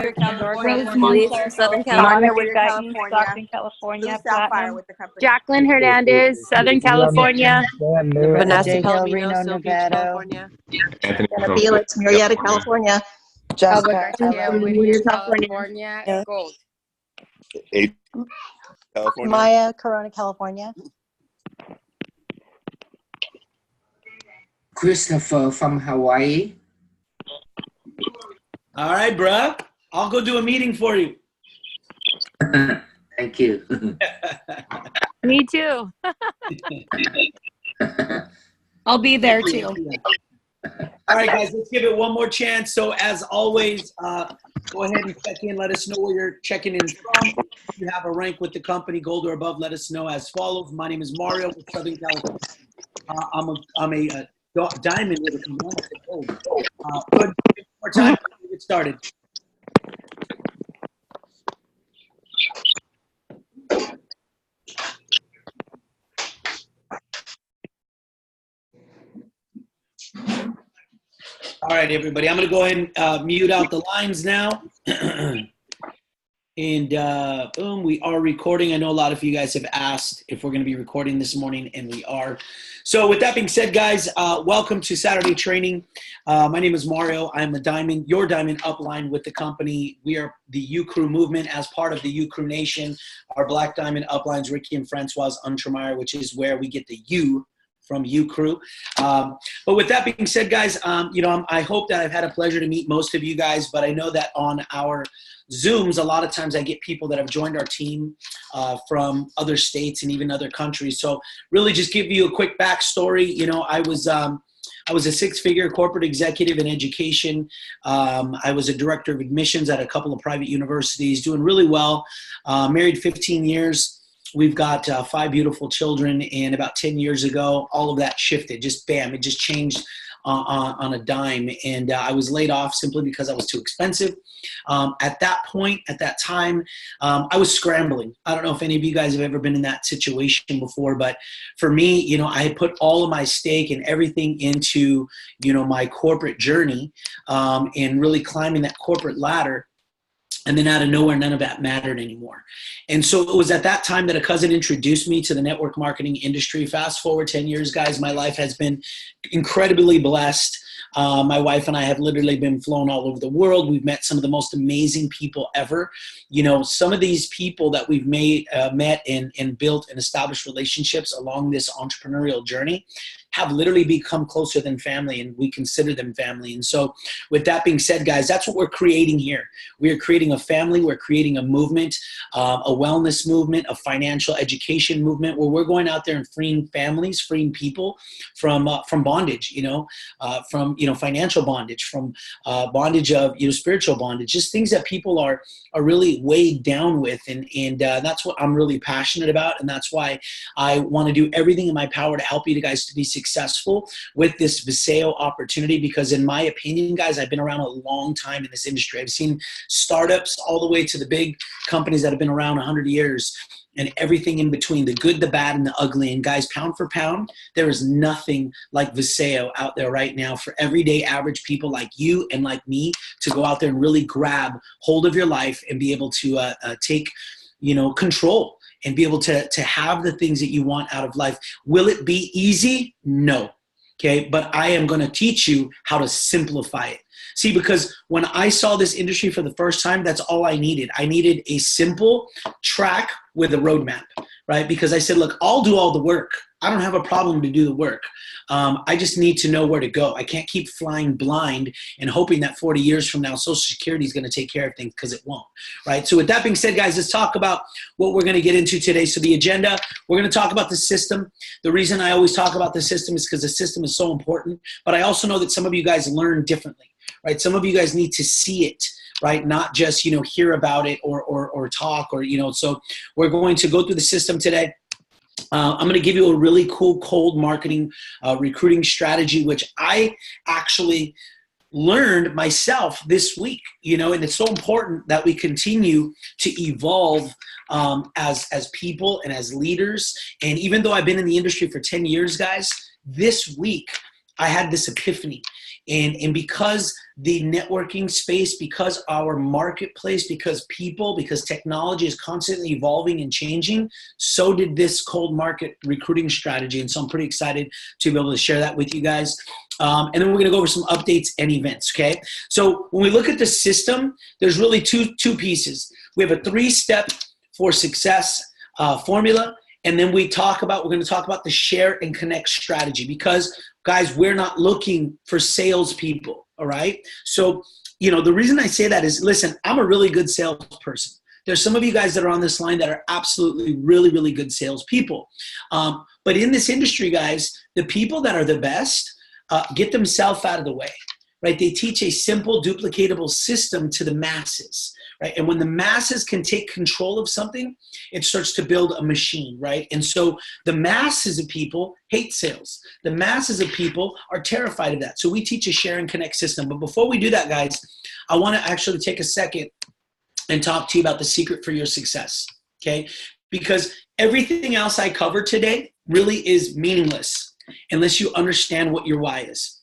Northern California. Rose from Southern California. We've got you, Stockton, California. Sapphire with the company. Jacqueline Hernandez, Southern California. Vanessa Reno, Palomino, South Beach, Nevada. California. Anthony Anna Felix, Marietta, California. Jessica, Whittier, California. Yeah. Gold. Eight, California. Maya, Corona, California. Christopher from Hawaii. All right, bruh. I'll go do a meeting for you. Thank you. Me too. I'll be there too. All right, guys, let's give it one more chance. So as always, go ahead and check in. Let us know where you're checking in from. If you have a rank with the company, gold or above, let us know as follows. My name is Mario with Southern California. I'm a diamond with a command gold. Good. One more time. Let's get started. All right, everybody. I'm going to go ahead and mute out the lines now. And boom, we are recording. I know a lot of you guys have asked if we're going to be recording this morning, and we are. So with that being said, guys, welcome to Saturday Training. My name is Mario. I'm your diamond upline with the company. We are the UCrew movement as part of the UCrew Nation. Our black diamond uplines, Ricky and Francois Untermeyer, which is where we get the U from UCrew. But with that being said, guys, I hope that I've had a pleasure to meet most of you guys, but I know that on our Zooms, a lot of times I get people that have joined our team from other states and even other countries. So really just give you a quick backstory. I was a six-figure corporate executive in education. I was a director of admissions at a couple of private universities, doing really well, married 15 years. We've got 5 beautiful children, and about 10 years ago, all of that shifted. Just bam, it just changed on a dime, and I was laid off simply because I was too expensive. At that point, at that time, I was scrambling. I don't know if any of you guys have ever been in that situation before, but for me, I had put all of my stake and everything into, my corporate journey, and really climbing that corporate ladder. And then out of nowhere, none of that mattered anymore. And so it was at that time that a cousin introduced me to the network marketing industry. Fast forward 10 years, guys, my life has been incredibly blessed. My wife and I have literally been flown all over the world. We've met some of the most amazing people ever. Some of these people that we've met and built and established relationships along this entrepreneurial journey have literally become closer than family, and we consider them family. And so with that being said, guys, that's what we're creating here. We are creating a family. We're creating a movement, a wellness movement, a financial education movement, where we're going out there and freeing families, freeing people from bondage, from financial bondage, from bondage of spiritual bondage, just things that people are really weighed down with, and that's what I'm really passionate about, and that's why I want to do everything in my power to help you guys to be successful with this Viseo opportunity, because in my opinion, guys, I've been around a long time in this industry. I've seen startups all the way to the big companies that have been around 100 years, and everything in between, the good, the bad, and the ugly. And guys, pound for pound, there is nothing like Viseo out there right now for everyday average people like you and like me to go out there and really grab hold of your life and be able to take control and be able to have the things that you want out of life. Will it be easy? No. Okay, but I am going to teach you how to simplify it. See, because when I saw this industry for the first time, that's all I needed. I needed a simple track with a roadmap, right? Because I said, look, I'll do all the work. I don't have a problem to do the work. I just need to know where to go. I can't keep flying blind and hoping that 40 years from now, Social Security is going to take care of things, because it won't, right? So with that being said, guys, let's talk about what we're going to get into today. So the agenda, we're going to talk about the system. The reason I always talk about the system is because the system is so important, but I also know that some of you guys learn differently, right? Some of you guys need to see it, right? Not just, hear about it or talk or, so we're going to go through the system today. I'm going to give you a really cool cold marketing recruiting strategy, which I actually learned myself this week, and it's so important that we continue to evolve as people and as leaders. And even though I've been in the industry for 10 years, guys, this week I had this epiphany. And because the networking space, because our marketplace, because people, because technology is constantly evolving and changing, so did this cold market recruiting strategy. And so I'm pretty excited to be able to share that with you guys. And then we're going to go over some updates and events, okay? So when we look at the system, there's really two pieces. We have a 3-step for success formula. And then we're going to talk about the share and connect strategy, because guys, we're not looking for salespeople. All right. So, the reason I say that is, listen, I'm a really good salesperson. There's some of you guys that are on this line that are absolutely really, really good salespeople. But in this industry, guys, the people that are the best get themselves out of the way, right? They teach a simple, duplicatable system to the masses, right? And when the masses can take control of something, it starts to build a machine, right? And so the masses of people hate sales. The masses of people are terrified of that. So we teach a share and connect system. But before we do that, guys, I want to actually take a second and talk to you about the secret for your success, okay? Because everything else I covered today really is meaningless unless you understand what your why is.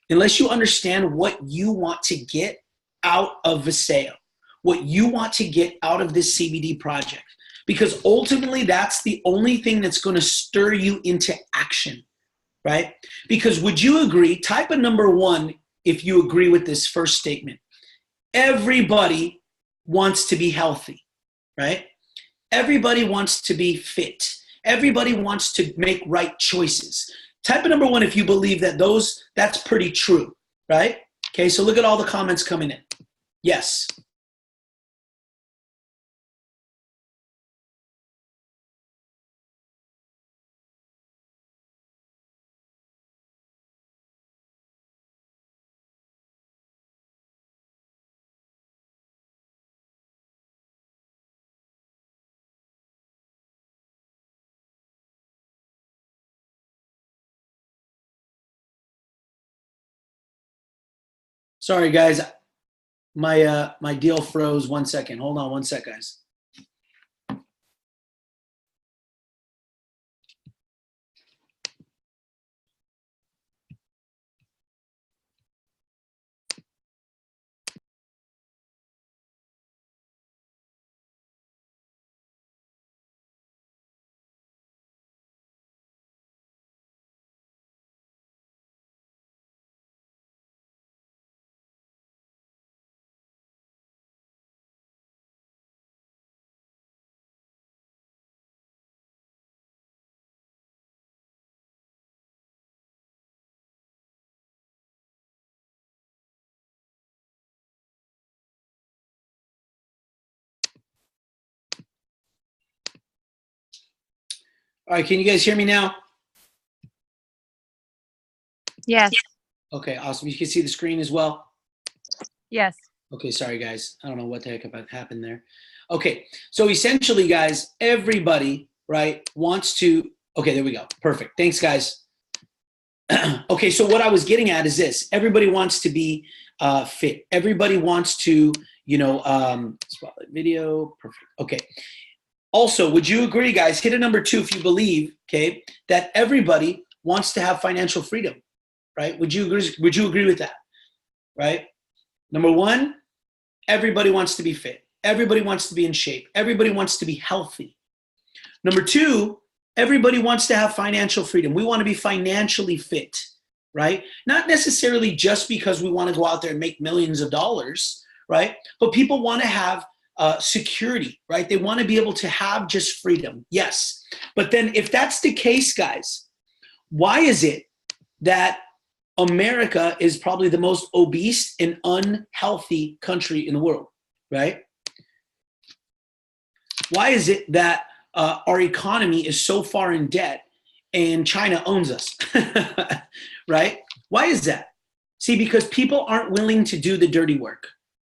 Unless you understand what you want to get out of a sale, what you want to get out of this CBD project. Because ultimately, that's the only thing that's going to stir you into action, right? Because would you agree, type a number 1 if you agree with this first statement. Everybody wants to be healthy, right? Everybody wants to be fit. Everybody wants to make right choices. Type a number 1 if you believe that that's pretty true, right? Okay, so look at all the comments coming in. Yes. Sorry, guys. My deal froze. 1 second. Hold on 1 sec, guys. All right, can you guys hear me now? Yes. Okay, awesome. You can see the screen as well? Yes. Okay, sorry, guys. I don't know what the heck happened there. Okay, so essentially, guys, everybody, right, wants to – okay, there we go. Perfect. Thanks, guys. Okay, so what I was getting at is this. Everybody wants to be fit. Everybody wants to, spotlight video. Perfect. Okay. Also, would you agree, guys, hit a number 2 if you believe, okay, that everybody wants to have financial freedom, right? Would you agree with that, right? Number 1, everybody wants to be fit. Everybody wants to be in shape. Everybody wants to be healthy. Number 2, everybody wants to have financial freedom. We want to be financially fit, right? Not necessarily just because we want to go out there and make millions of dollars, right? But people want to have security, right? They want to be able to have just freedom. Yes. But then if that's the case, guys, why is it that America is probably the most obese and unhealthy country in the world, right? Why is it that our economy is so far in debt and China owns us, right? Why is that? See, because people aren't willing to do the dirty work,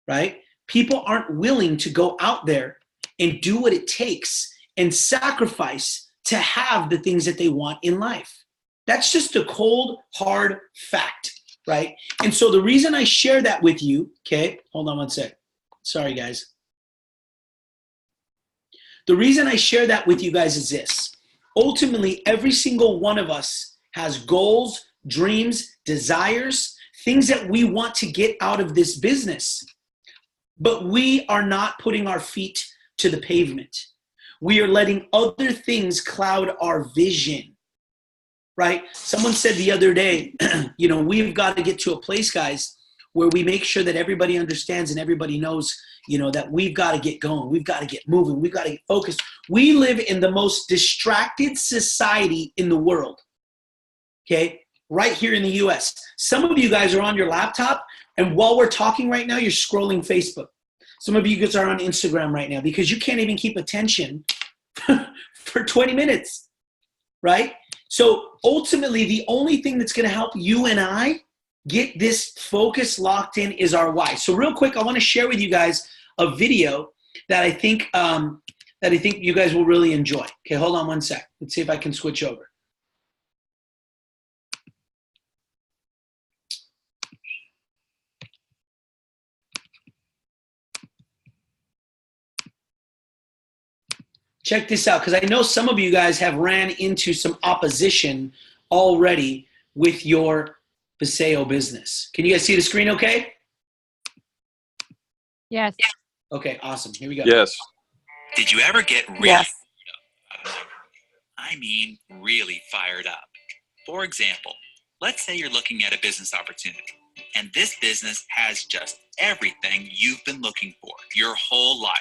right? People aren't willing to go out there and do what it takes and sacrifice to have the things that they want in life. That's just a cold, hard fact, right? And so the reason I share that with you, okay, hold on 1 sec. Sorry, guys. The reason I share that with you guys is this. Ultimately, every single one of us has goals, dreams, desires, things that we want to get out of this business, but we are not putting our feet to the pavement. We are letting other things cloud our vision, right? Someone said the other day, we've got to get to a place, guys, where we make sure that everybody understands and everybody knows, that we've got to get going. We've got to get moving. We've got to get focused. We live in the most distracted society in the world, okay? Right here in the US. Some of you guys are on your laptop, and while we're talking right now, you're scrolling Facebook. Some of you guys are on Instagram right now because you can't even keep attention for 20 minutes, right? So ultimately, the only thing that's going to help you and I get this focus locked in is our why. So real quick, I want to share with you guys a video that I think you guys will really enjoy. Okay, hold on one sec. Let's see if I can switch over. Check this out, because I know some of you guys have ran into some opposition already with your Paseo business. Can you guys see the screen okay? Yes. Okay, awesome. Here we go. Yes. Did you ever get really Yes. I mean, really fired up? For example, let's say you're looking at a business opportunity, and this business has just everything you've been looking for your whole life.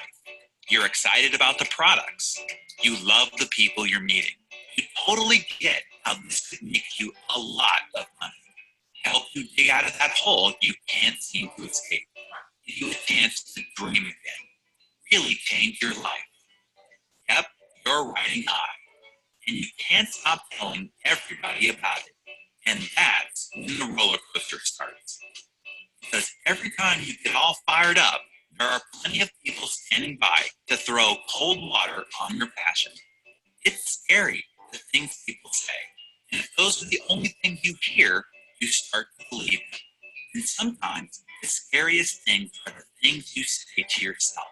You're excited about the products. You love the people you're meeting. You totally get how this could make you a lot of money. Help you dig out of that hole you can't seem to escape. Give you a chance to dream again. Really change your life. Yep, you're riding high. And you can't stop telling everybody about it. And that's when the roller coaster starts. Because every time you get all fired up, there are plenty of people standing by to throw cold water on your passion. It's scary, the things people say. And if those are the only things you hear, you start to believe them. And sometimes the scariest things are the things you say to yourself.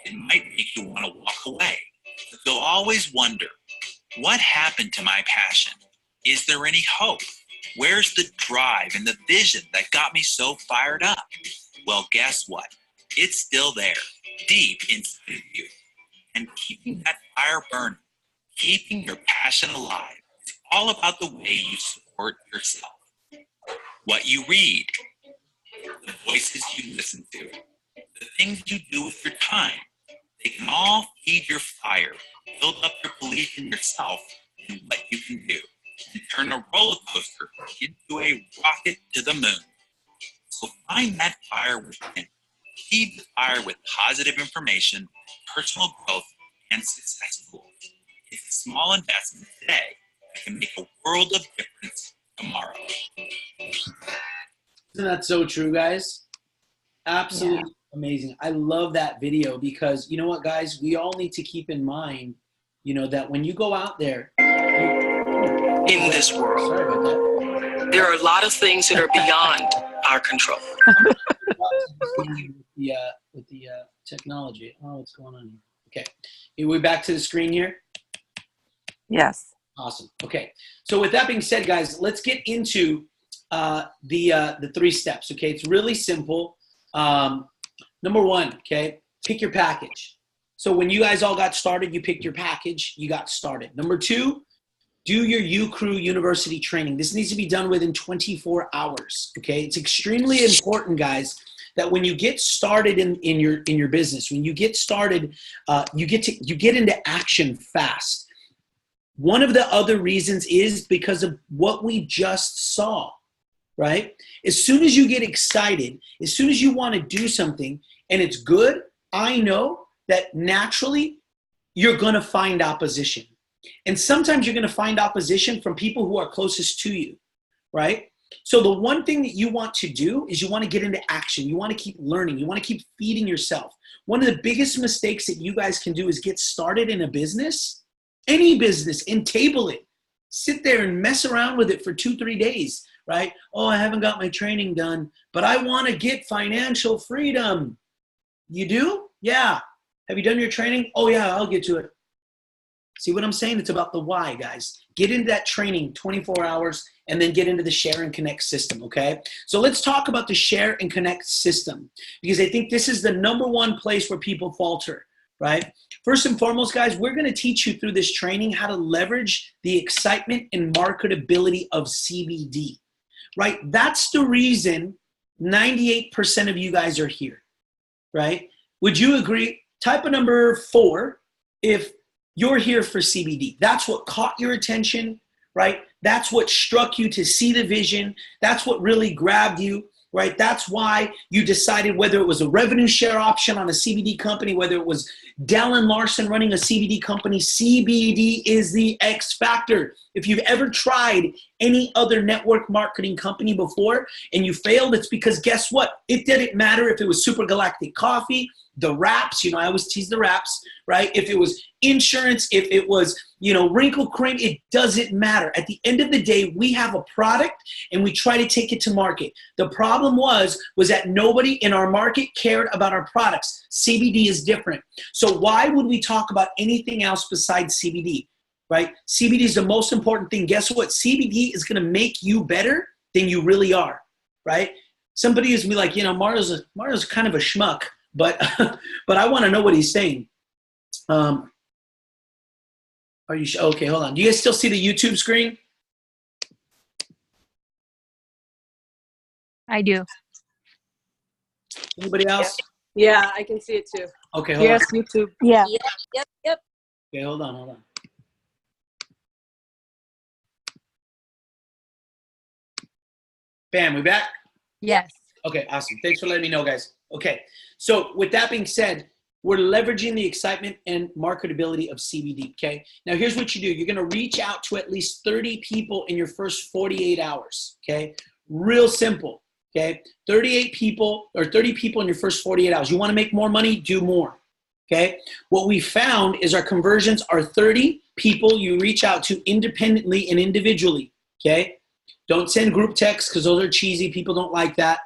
It might make you want to walk away. But you'll always wonder, what happened to my passion? Is there any hope? Where's the drive and the vision that got me so fired up? Well, guess what? It's still there, deep inside of you. And keeping that fire burning, keeping your passion alive, is all about the way you support yourself. What you read, the voices you listen to, the things you do with your time, they can all feed your fire, build up your belief in yourself and what you can do, and turn a roller coaster into a rocket to the moon. So find that fire within. Feed the fire with positive information, personal growth, and success tools. It's a small investment today that can make a world of difference tomorrow. Isn't that so true, guys? Absolutely amazing. I love that video because you know what, guys? We all need to keep in mind, that when you go out there, in this world, sorry about that. there are a lot of things that are beyond our control. with the technology. Oh, what's going on here? Okay. Are we back to the screen here? Yes. Awesome. Okay. So with that being said, guys, let's get into the 3 steps. Okay. It's really simple. Number 1, okay, pick your package. So when you guys all got started, you picked your package, you got started. Number 2, do your UCrew University training. This needs to be done within 24 hours. Okay. It's extremely important, guys, that when you get started in your business, when you get started, you get into action fast. One of the other reasons is because of what we just saw, right? As soon as you get excited, as soon as you want to do something and it's good, I know that naturally you're going to find opposition. And sometimes you're going to find opposition from people who are closest to you, right? So the one thing that you want to do is you want to get into action. You want to keep learning. You want to keep feeding yourself. One of the biggest mistakes that you guys can do is get started in a business, any business, and table it. Sit there and mess around with it for 2-3 days, right? Oh, I haven't got my training done, but I want to get financial freedom. You do? Yeah. Have you done your training? Oh, yeah, I'll get to it. See what I'm saying? It's about the why, guys. Get into that training 24 hours and then get into the share and connect system, okay? So let's talk about the share and connect system because I think this is the number one place where people falter, right? First and foremost, guys, we're going to teach you through this training how to leverage the excitement and marketability of CBD, right? That's the reason 98% of you guys are here, right? Would you agree? Type a number 4 if you're here for CBD. That's what caught your attention, right? That's what struck you to see the vision. That's what really grabbed you, right? That's why you decided whether it was a revenue share option on a CBD company, whether it was Dallin Larson running a CBD company, CBD is the X factor. If you've ever tried any other network marketing company before and you failed, it's because guess what? It didn't matter if it was Super Galactic Coffee, the wraps, I always tease the wraps, right? If it was insurance, if it was, wrinkle cream, it doesn't matter. At the end of the day, we have a product and we try to take it to market. The problem was that nobody in our market cared about our products. CBD is different. So why would we talk about anything else besides CBD, right? CBD is the most important thing. Guess what? CBD is going to make you better than you really are, right? Somebody is going to be like, Mario's kind of a schmuck. But I want to know what he's saying. Are you okay? Hold on. Do you guys still see the YouTube screen? I do. Anybody else? Yeah, I can see it too. Okay, hold on. YouTube. Yeah. Yep. Okay, hold on. Bam, we back? Yes. Okay, awesome. Thanks for letting me know, guys. Okay, so with that being said, we're leveraging the excitement and marketability of CBD, okay? Now, here's what you do. You're going to reach out to at least 30 people in your first 48 hours, okay? Real simple, okay? 30 people in your first 48 hours. You want to make more money? Do more, okay? What we found is our conversions are 30 people you reach out to independently and individually, okay? Don't send group texts because those are cheesy. People don't like that.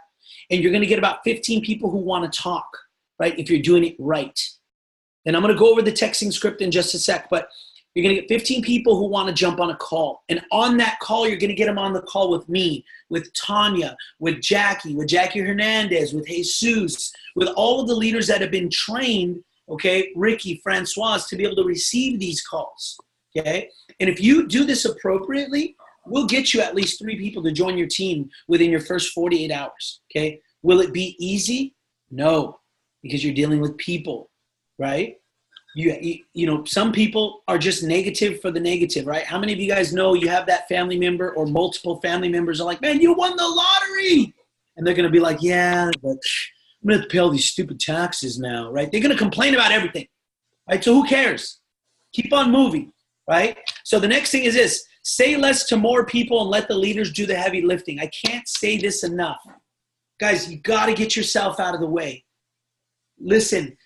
And you're going to get about 15 people who want to talk, right, if you're doing it right. And I'm going to go over the texting script in just a sec, but you're going to get 15 people who want to jump on a call. And on that call, you're going to get them on the call with me, with Tanya, with Jackie Hernandez, with Jesus, with all of the leaders that have been trained, okay, Ricky, Francoise, to be able to receive these calls, okay? And if you do this appropriately, we'll get you at least 3 people to join your team within your first 48 hours, okay? Will it be easy? No, because you're dealing with people, right? Some people are just negative for the negative, right? How many of you guys know you have that family member or multiple family members are like, man, you won the lottery. And they're going to be like, yeah, but I'm going to have to pay all these stupid taxes now, right? They're going to complain about everything, right? So who cares? Keep on moving, right? So the next thing is this. Say less to more people and let the leaders do the heavy lifting. I can't say this enough. Guys, you got to get yourself out of the way. Listen,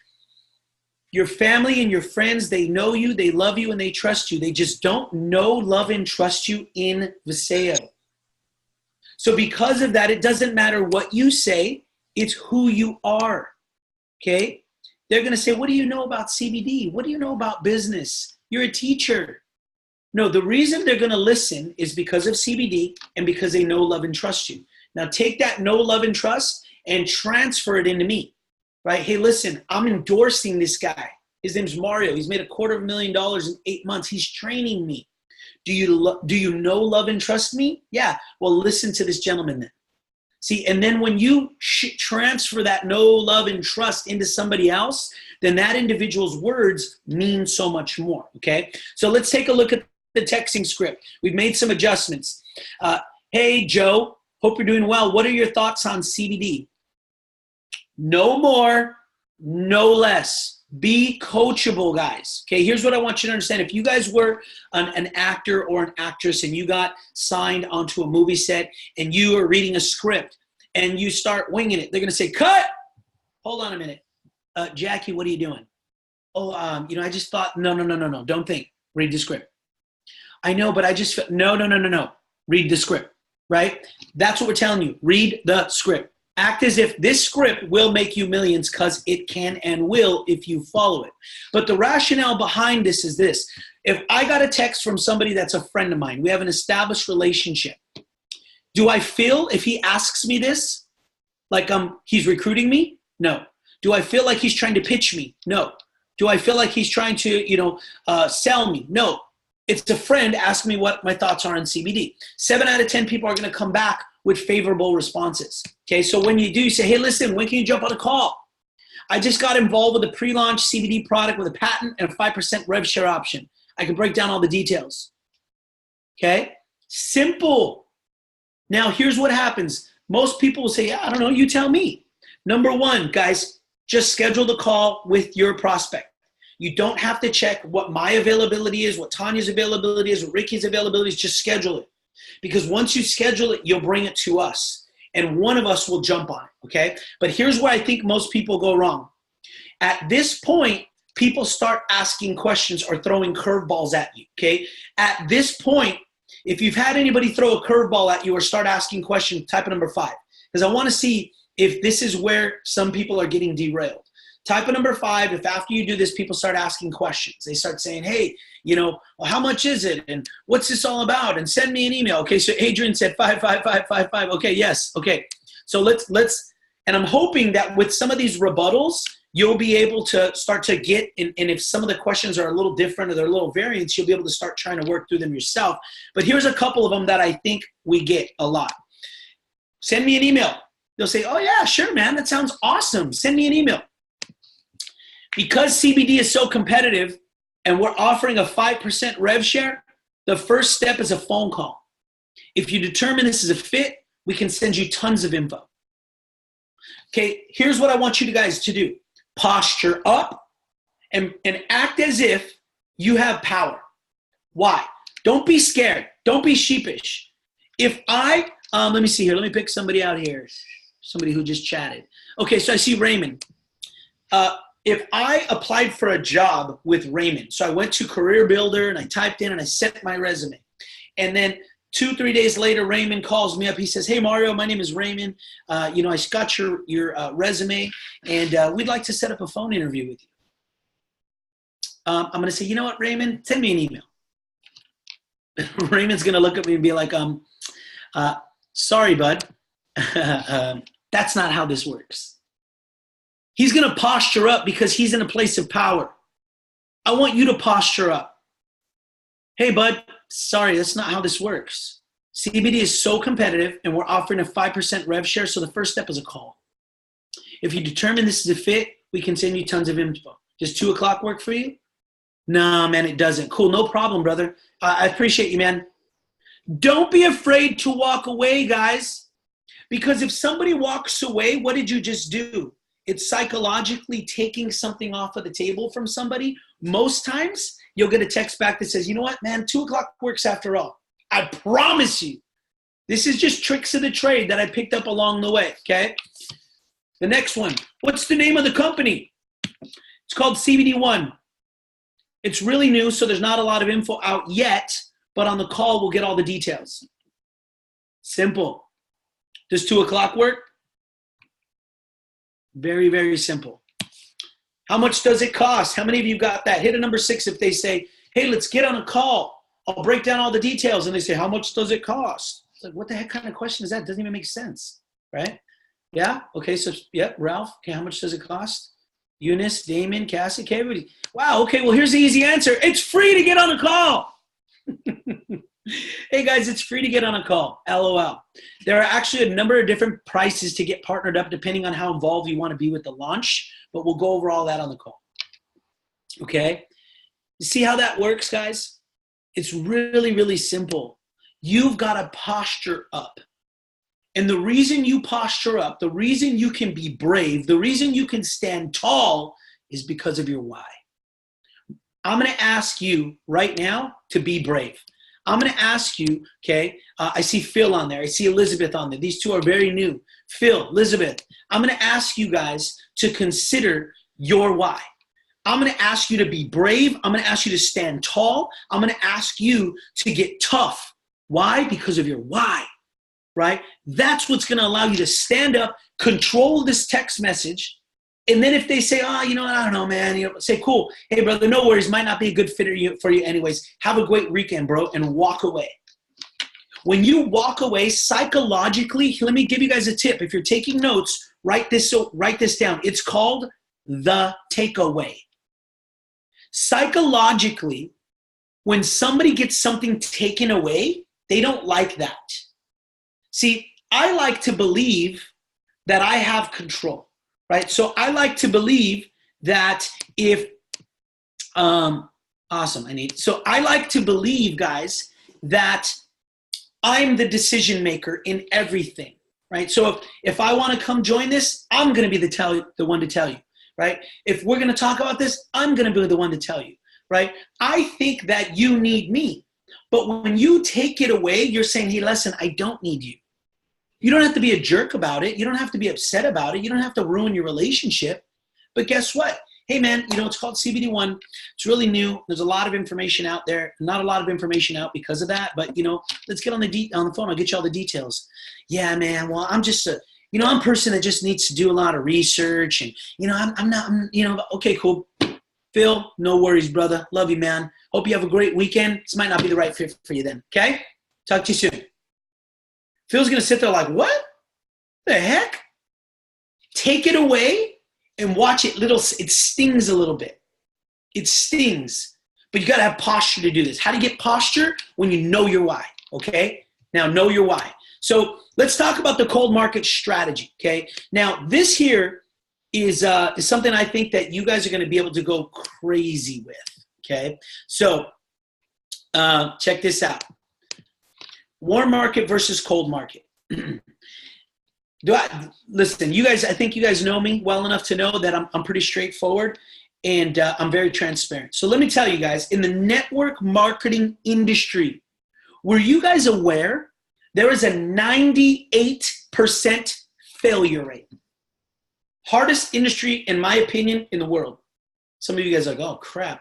your family and your friends, they know you, they love you, and they trust you. They just don't know, love, and trust you in Viseo. So because of that, it doesn't matter what you say. It's who you are, okay? They're going to say, what do you know about CBD? What do you know about business? You're a teacher. No, the reason they're going to listen is because of CBD and because they know, love, and trust you. Now take that know, love, and trust and transfer it into me, right? Hey, listen, I'm endorsing this guy. His name's Mario. He's made $250,000 in 8 months. He's training me. Do you know, love, and trust me? Yeah. Well, listen to this gentleman then. See, and then when you transfer that know, love, and trust into somebody else, then that individual's words mean so much more, okay? So let's take a look at the texting script. We've made some adjustments. Hey, Joe, hope you're doing well. What are your thoughts on CBD? No more, no less. Be coachable, guys. Okay, here's what I want you to understand. If you guys were an actor or an actress and you got signed onto a movie set and you are reading a script and you start winging it, they're going to say, cut. Hold on a minute. Jackie, what are you doing? Oh, I just thought, no. Don't think. Read the script. I know, but I just, no. Read the script, right? That's what we're telling you. Read the script. Act as if this script will make you millions, because it can and will if you follow it. But the rationale behind this is this. If I got a text from somebody that's a friend of mine, we have an established relationship, do I feel if he asks me this, like he's recruiting me? No. Do I feel like he's trying to pitch me? No. Do I feel like he's trying to, sell me? No. It's a friend asking me what my thoughts are on CBD. 7 out of 10 people are going to come back with favorable responses. Okay, so when you do, you say, hey, listen, when can you jump on a call? I just got involved with a pre-launch CBD product with a patent and a 5% rev share option. I can break down all the details. Okay, simple. Now, here's what happens. Most people will say, yeah, I don't know, you tell me. Number one, guys, just schedule the call with your prospect. You don't have to check what my availability is, what Tanya's availability is, what Ricky's availability is. Just schedule it. Because once you schedule it, you'll bring it to us. And one of us will jump on it, okay? But here's where I think most people go wrong. At this point, people start asking questions or throwing curveballs at you, okay? At this point, if you've had anybody throw a curveball at you or start asking questions, type a number 5. Because I want to see if this is where some people are getting derailed. Type a number 5 if after you do this, people start asking questions. They start saying, hey, well, how much is it? And what's this all about? And send me an email. Okay, so Adrian said 55555. Okay, yes. Okay, so let's, and I'm hoping that with some of these rebuttals, you'll be able to start to get, and if some of the questions are a little different or they're a little variants, you'll be able to start trying to work through them yourself. But here's a couple of them that I think we get a lot. Send me an email. They'll say, oh yeah, sure, man, that sounds awesome. Send me an email. Because CBD is so competitive and we're offering a 5% rev share, the first step is a phone call. If you determine this is a fit, we can send you tons of info. Okay, here's what I want you guys to do. Posture up and act as if you have power. Why? Don't be scared. Don't be sheepish. If I, let me see here. Let me pick somebody out here. Somebody who just chatted. Okay, so I see Raymond. If I applied for a job with Raymond, so I went to Career Builder and I typed in and I sent my resume. And then 2-3 days later, Raymond calls me up. He says, hey, Mario, my name is Raymond. I got your resume and we'd like to set up a phone interview with you. I'm going to say, you know what, Raymond, send me an email. Raymond's going to look at me and be like, sorry, bud. That's not how this works. He's going to posture up because he's in a place of power. I want you to posture up. Hey, bud, sorry, that's not how this works. CBD is so competitive and we're offering a 5% rev share, so the first step is a call. If you determine this is a fit, we can send you tons of info. Does 2 o'clock work for you? No, man, it doesn't. Cool, no problem, brother. I appreciate you, man. Don't be afraid to walk away, guys. Because if somebody walks away, what did you just do? It's psychologically taking something off of the table from somebody. Most times, you'll get a text back that says, you know what, man, 2 o'clock works after all. I promise you. This is just tricks of the trade that I picked up along the way, okay? The next one. What's the name of the company? It's called CBD One. It's really new, so there's not a lot of info out yet, but on the call, we'll get all the details. Simple. Does 2 o'clock work? Very, very simple. How much does it cost? How many of you got that? Hit a number 6 if they say, hey, let's get on a call. I'll break down all the details. And they say, how much does it cost? It's like, what the heck kind of question is that? It doesn't even make sense, right? Yeah? Okay, so, yep, Ralph. Okay, how much does it cost? Eunice, Damon, Cassie, okay, everybody. Wow, okay, well, here's the easy answer. It's free to get on a call. Hey, guys, it's free to get on a call. LOL. There are actually a number of different prices to get partnered up depending on how involved you want to be with the launch, but we'll go over all that on the call. Okay? You see how that works, guys? It's really, really simple. You've got to posture up. And the reason you posture up, the reason you can be brave, the reason you can stand tall is because of your why. I'm going to ask you right now to be brave. I'm going to ask you, okay, I see Phil on there. I see Elizabeth on there. These two are very new. Phil, Elizabeth, I'm going to ask you guys to consider your why. I'm going to ask you to be brave. I'm going to ask you to stand tall. I'm going to ask you to get tough. Why? Because of your why. right? That's what's going to allow you to stand up, control this text message. And then if they say, oh, you know, I don't know, man, you know, say, cool. Hey, brother, no worries. Might not be a good fit for you anyways. Have a great weekend, bro, and walk away. When you walk away psychologically, let me give you guys a tip. If you're taking notes, write this down. It's called the takeaway. Psychologically, when somebody gets something taken away, they don't like that. See, I like to believe that I have control, right? So I like to believe that if, awesome, so I like to believe, guys, that I'm the decision maker in everything, right? So if I want to come join this, I'm going to be the one to tell you, right? If we're going to talk about this, I'm going to be the one to tell you, right? I think that you need me. But when you take it away, you're saying, hey, listen, I don't need you. You don't have to be a jerk about it. You don't have to be upset about it. You don't have to ruin your relationship. But guess what? Hey, man, you know, it's called CBD1. It's really new. There's a lot of information out there. Not a lot of information out because of that. But, you know, let's get on the phone. I'll get you all the details. Yeah, man, well, I'm just I'm a person that just needs to do a lot of research. And, you know, I'm not, okay, cool. Phil, no worries, brother. Love you, man. Hope you have a great weekend. This might not be the right fit for you then, okay? Talk to you soon. Phil's going to sit there like, what the heck? Take it away and watch it. It stings a little bit. It stings. But you got to have posture to do this. How do you get posture? When you know your why, okay? Now, know your why. So let's talk about the cold market strategy, okay? Now, this here is something I think that you guys are going to be able to go crazy with, okay? So check this out. Warm market versus cold market. Listen, you guys, I think you guys know me well enough to know that I'm pretty straightforward and I'm very transparent. So let me tell you guys, in the network marketing industry, were you guys aware there is a 98% failure rate? Hardest industry, in my opinion, in the world. Some of you guys are like, oh, crap.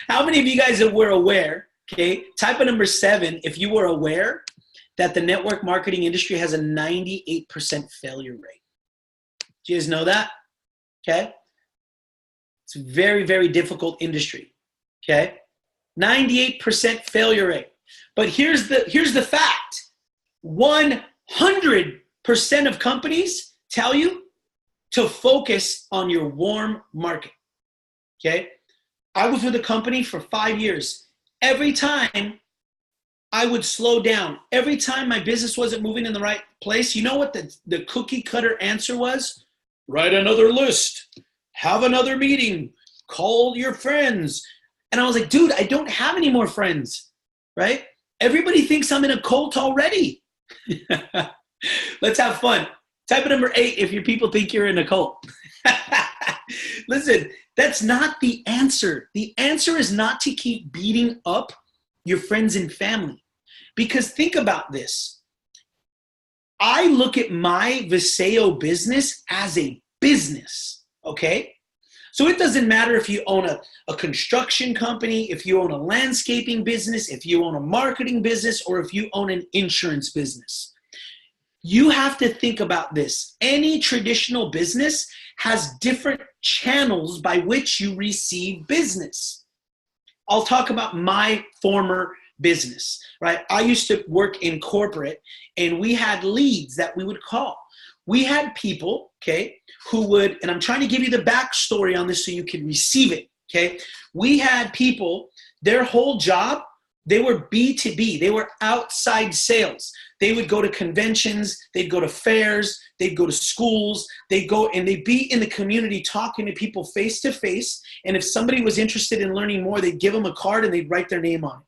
How many of you guys were aware, okay, type of number 7, if you were aware that the network marketing industry has a 98% failure rate? Do you guys know that? Okay. It's a very, very difficult industry. Okay. 98% failure rate. But here's the fact. 100% of companies tell you to focus on your warm market. Okay. I was with a company for 5 years. Every time I would slow down, every time my business wasn't moving in the right place, you know what the cookie cutter answer was? Write another list, have another meeting, call your friends. And I was like, dude, I don't have any more friends, right? Everybody thinks I'm in a cult already. Let's have fun. Type of number 8 if your people think you're in a cult. Listen, that's not the answer. The answer is not to keep beating up your friends and family. Because think about this. I look at my Viseo business as a business, okay? So it doesn't matter if you own a construction company, if you own a landscaping business, if you own a marketing business, or if you own an insurance business. You have to think about this. Any traditional business has different channels by which you receive business. I'll talk about my former business, right? I used to work in corporate and we had leads that we would call. We had people, okay, who would, and I'm trying to give you the backstory on this so you can receive it, okay? We had people, their whole job, they were B2B. They were outside sales. They would go to conventions. They'd go to fairs. They'd go to schools. They'd go and they'd be in the community talking to people face to face. And if somebody was interested in learning more, they'd give them a card and they'd write their name on it.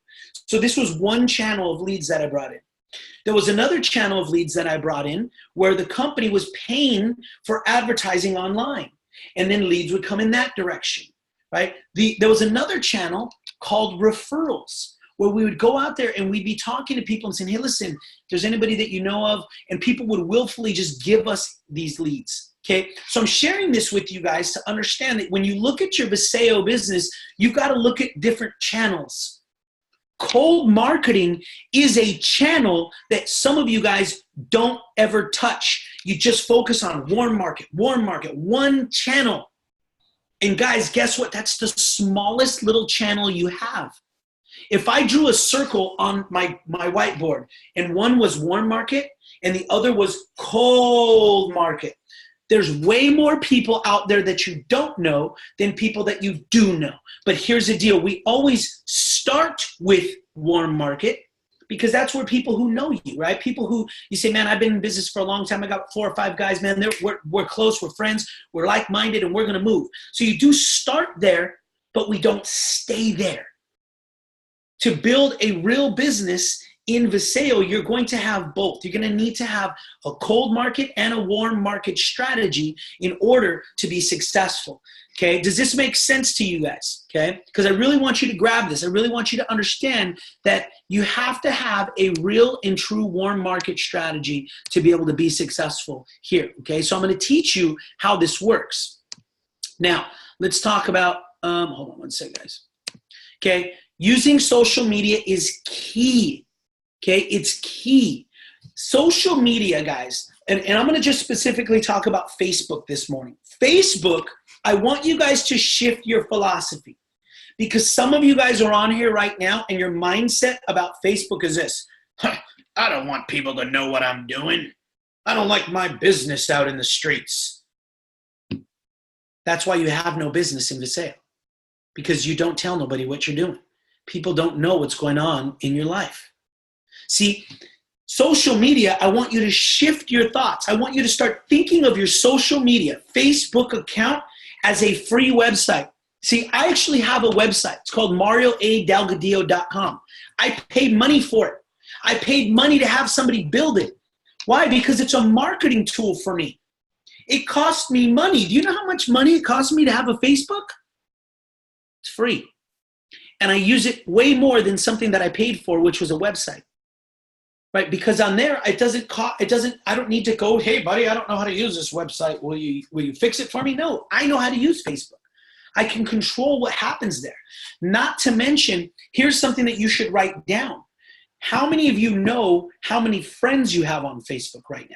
So this was one channel of leads that I brought in. There was another channel of leads that I brought in where the company was paying for advertising online. And then leads would come in that direction, right? There was another channel called referrals, where we would go out there and we'd be talking to people and saying, hey, listen, if there's anybody that you know of, and people would willfully just give us these leads, okay? So I'm sharing this with you guys to understand that when you look at your Viseo business, you've got to look at different channels. Cold marketing is a channel that some of you guys don't ever touch. You just focus on warm market, one channel. And guys, guess what? That's the smallest little channel you have. If I drew a circle on my whiteboard and one was warm market and the other was cold market, there's way more people out there that you don't know than people that you do know. But here's the deal. We always start with warm market because that's where people who know you, right? People who you say, man, I've been in business for a long time. I got 4 or 5 guys, man. We're close. We're friends. We're like-minded, and we're going to move. So you do start there, but we don't stay there. To build a real business in Viseo, you're going to have both. You're going to need to have a cold market and a warm market strategy in order to be successful. Okay, does this make sense to you guys? Okay, because I really want you to grab this. I really want you to understand that you have to have a real and true warm market strategy to be able to be successful here. Okay, so I'm going to teach you how this works. Now, let's talk about, hold on one second, guys. Okay, using social media is key. Okay, it's key. Social media, guys, and I'm going to just specifically talk about Facebook this morning. Facebook, I want you guys to shift your philosophy because some of you guys are on here right now and your mindset about Facebook is this. I don't want people to know what I'm doing. I don't like my business out in the streets. That's why you have no business in Viseo, because you don't tell nobody what you're doing. People don't know what's going on in your life. See, social media, I want you to shift your thoughts. I want you to start thinking of your social media, Facebook account as a free website. See, I actually have a website. It's called marioadelgadillo.com. I paid money for it. I paid money to have somebody build it. Why? Because it's a marketing tool for me. It cost me money. Do you know how much money it cost me to have a Facebook? It's free. And I use it way more than something that I paid for, which was a website. Right? Because on there, I don't need to go, hey buddy, I don't know how to use this website. Will you fix it for me? No, I know how to use Facebook. I can control what happens there. Not to mention, here's something that you should write down. How many of you know how many friends you have on Facebook right now?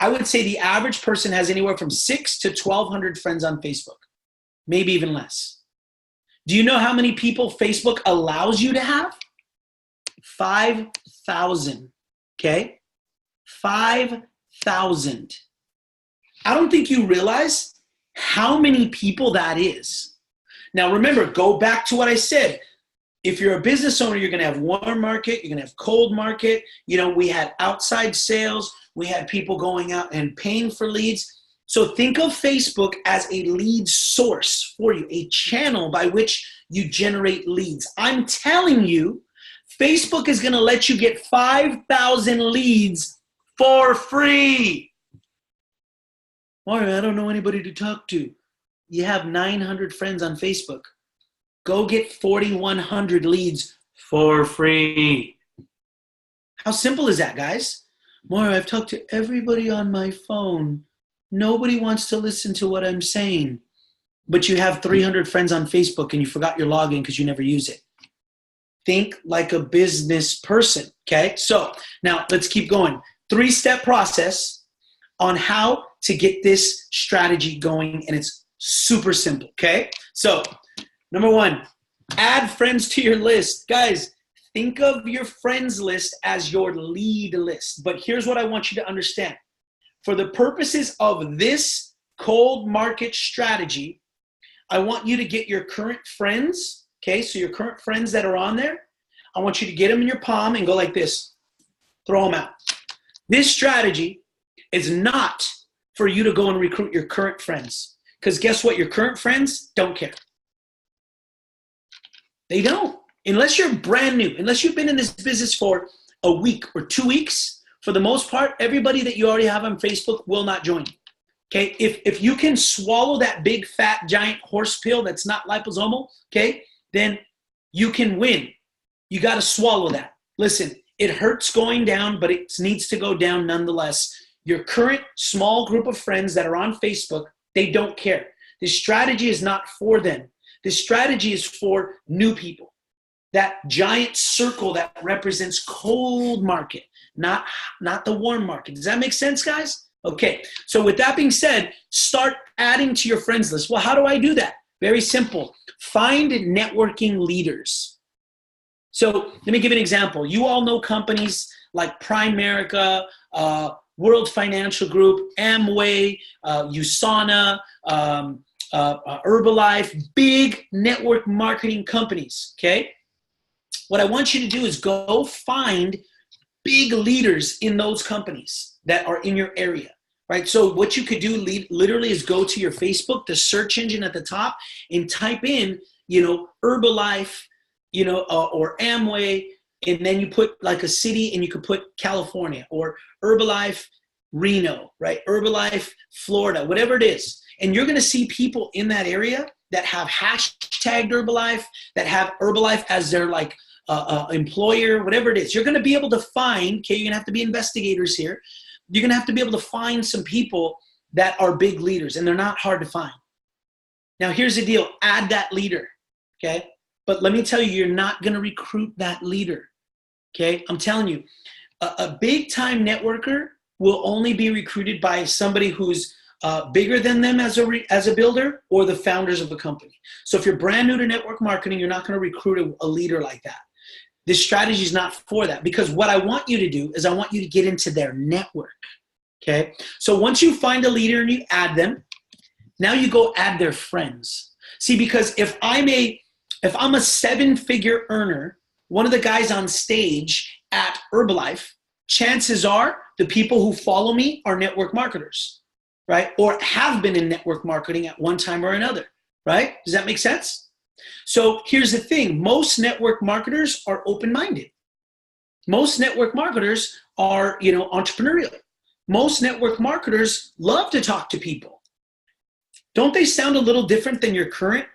I would say the average person has anywhere from 6 to 1,200 friends on Facebook, maybe even less. Do you know how many people Facebook allows you to have? 5,000, okay? 5,000. I don't think you realize how many people that is. Now remember, go back to what I said. If you're a business owner, you're gonna have warm market, you're gonna have cold market. You know, we had outside sales, we had people going out and paying for leads. So think of Facebook as a lead source for you, a channel by which you generate leads. I'm telling you, Facebook is going to let you get 5,000 leads for free. Mario, I don't know anybody to talk to. You have 900 friends on Facebook. Go get 4,100 leads for free. How simple is that, guys? Mario, I've talked to everybody on my phone. Nobody wants to listen to what I'm saying. But you have 300 friends on Facebook and you forgot your login because you never use it. Think like a business person, okay? So now let's keep going. 3-step process on how to get this strategy going, and it's super simple, okay? So number 1, add friends to your list. Guys, think of your friends list as your lead list. But here's what I want you to understand. For the purposes of this cold market strategy, I want you to get your current friends. Okay, so your current friends that are on there, I want you to get them in your palm and go like this. Throw them out. This strategy is not for you to go and recruit your current friends. Because guess what? Your current friends don't care. They don't. Unless you're brand new, unless you've been in this business for a week or 2 weeks, for the most part, everybody that you already have on Facebook will not join you. Okay, if you can swallow that big, fat, giant horse pill that's not liposomal, okay, then you can win. You got to swallow that. Listen, it hurts going down, but it needs to go down nonetheless. Your current small group of friends that are on Facebook, they don't care. This strategy is not for them. This strategy is for new people. that giant circle that represents cold market, not the warm market. Does that make sense, guys? Okay, so with that being said, start adding to your friends list. Well, how do I do that? Very simple. Find networking leaders. So let me give you an example. You all know companies like Primerica, World Financial Group, Amway, USANA, Herbalife, big network marketing companies, okay? What I want you to do is go find big leaders in those companies that are in your area, right? So what you could do literally is go to your Facebook, the search engine at the top, and type in, Herbalife, or Amway, and then you put like a city and you could put California, or Herbalife Reno, right? Herbalife Florida, whatever it is. And you're going to see people in that area that have hashtagged Herbalife, that have Herbalife as their like employer, whatever it is. You're going to be able to find, okay, you're going to have to be investigators here. You're going to have to be able to find some people that are big leaders, and they're not hard to find. Now, here's the deal. Add that leader, okay? But let me tell you, you're not going to recruit that leader, okay? I'm telling you, a big-time networker will only be recruited by somebody who's bigger than them as a builder, or the founders of the company. So if you're brand new to network marketing, you're not going to recruit a leader like that. This strategy is not for that, because what I want you to do is I want you to get into their network, okay? So once you find a leader and you add them, now you go add their friends. See, because if I'm a 7-figure earner, one of the guys on stage at Herbalife, chances are the people who follow me are network marketers, right? Or have been in network marketing at one time or another, right? Does that make sense? So here's the thing. Most network marketers are open-minded. Most network marketers are, entrepreneurial. Most network marketers love to talk to people. Don't they sound a little different than your current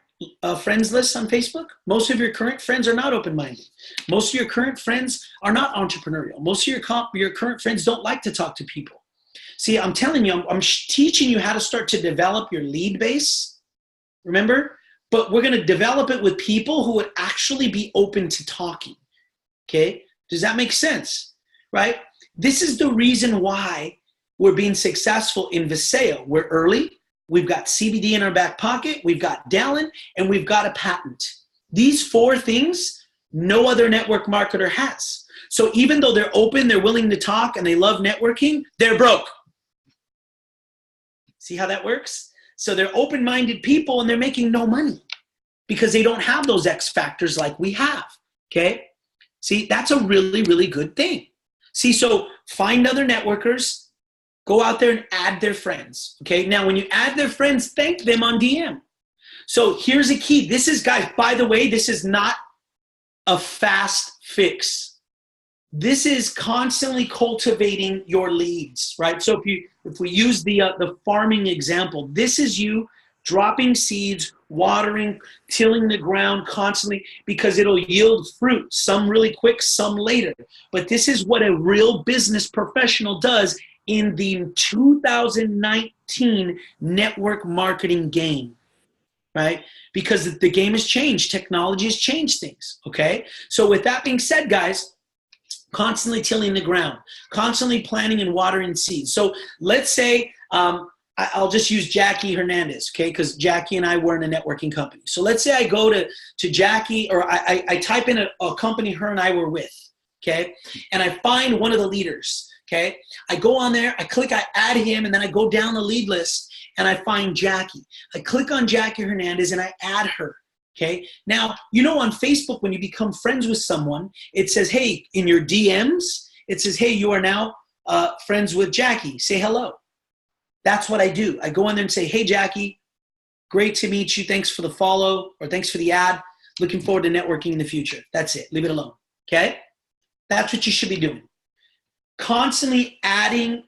friends list on Facebook? Most of your current friends are not open-minded. Most of your current friends are not entrepreneurial. Most of your current friends don't like to talk to people. See, I'm telling you, I'm teaching you how to start to develop your lead base. Remember? But we're going to develop it with people who would actually be open to talking. Okay? Does that make sense? Right? This is the reason why we're being successful in Viseo. We're early. We've got CBD in our back pocket. We've got Dallin, and we've got a patent. These 4 things no other network marketer has. So even though they're open, they're willing to talk, and they love networking, they're broke. See how that works? So they're open-minded people, and they're making no money because they don't have those X factors like we have, okay? See, that's a really, really good thing. See, so find other networkers, go out there and add their friends, okay? Now, when you add their friends, thank them on DM. So here's a key. This is, guys, by the way, this is not a fast fix. This is constantly cultivating your leads, right? So if we use the farming example, this is you dropping seeds, watering, tilling the ground constantly, because it'll yield fruit, some really quick, some later. But this is what a real business professional does in the 2019 network marketing game, right? Because the game has changed. Technology has changed things, okay? So with that being said, guys, constantly tilling the ground, constantly planting and watering seeds. So let's say, I'll just use Jackie Hernandez, okay? Because Jackie and I were in a networking company. So let's say I go to Jackie, or I type in a company her and I were with, okay? And I find one of the leaders, okay? I go on there, I click, I add him, and then I go down the lead list and I find Jackie. I click on Jackie Hernandez and I add her. Okay. Now, on Facebook, when you become friends with someone, it says, hey, in your DMs, it says, hey, you are now friends with Jackie. Say hello. That's what I do. I go in there and say, hey, Jackie, great to meet you. Thanks for the follow, or thanks for the ad. Looking forward to networking in the future. That's it. Leave it alone. Okay. That's what you should be doing. Constantly adding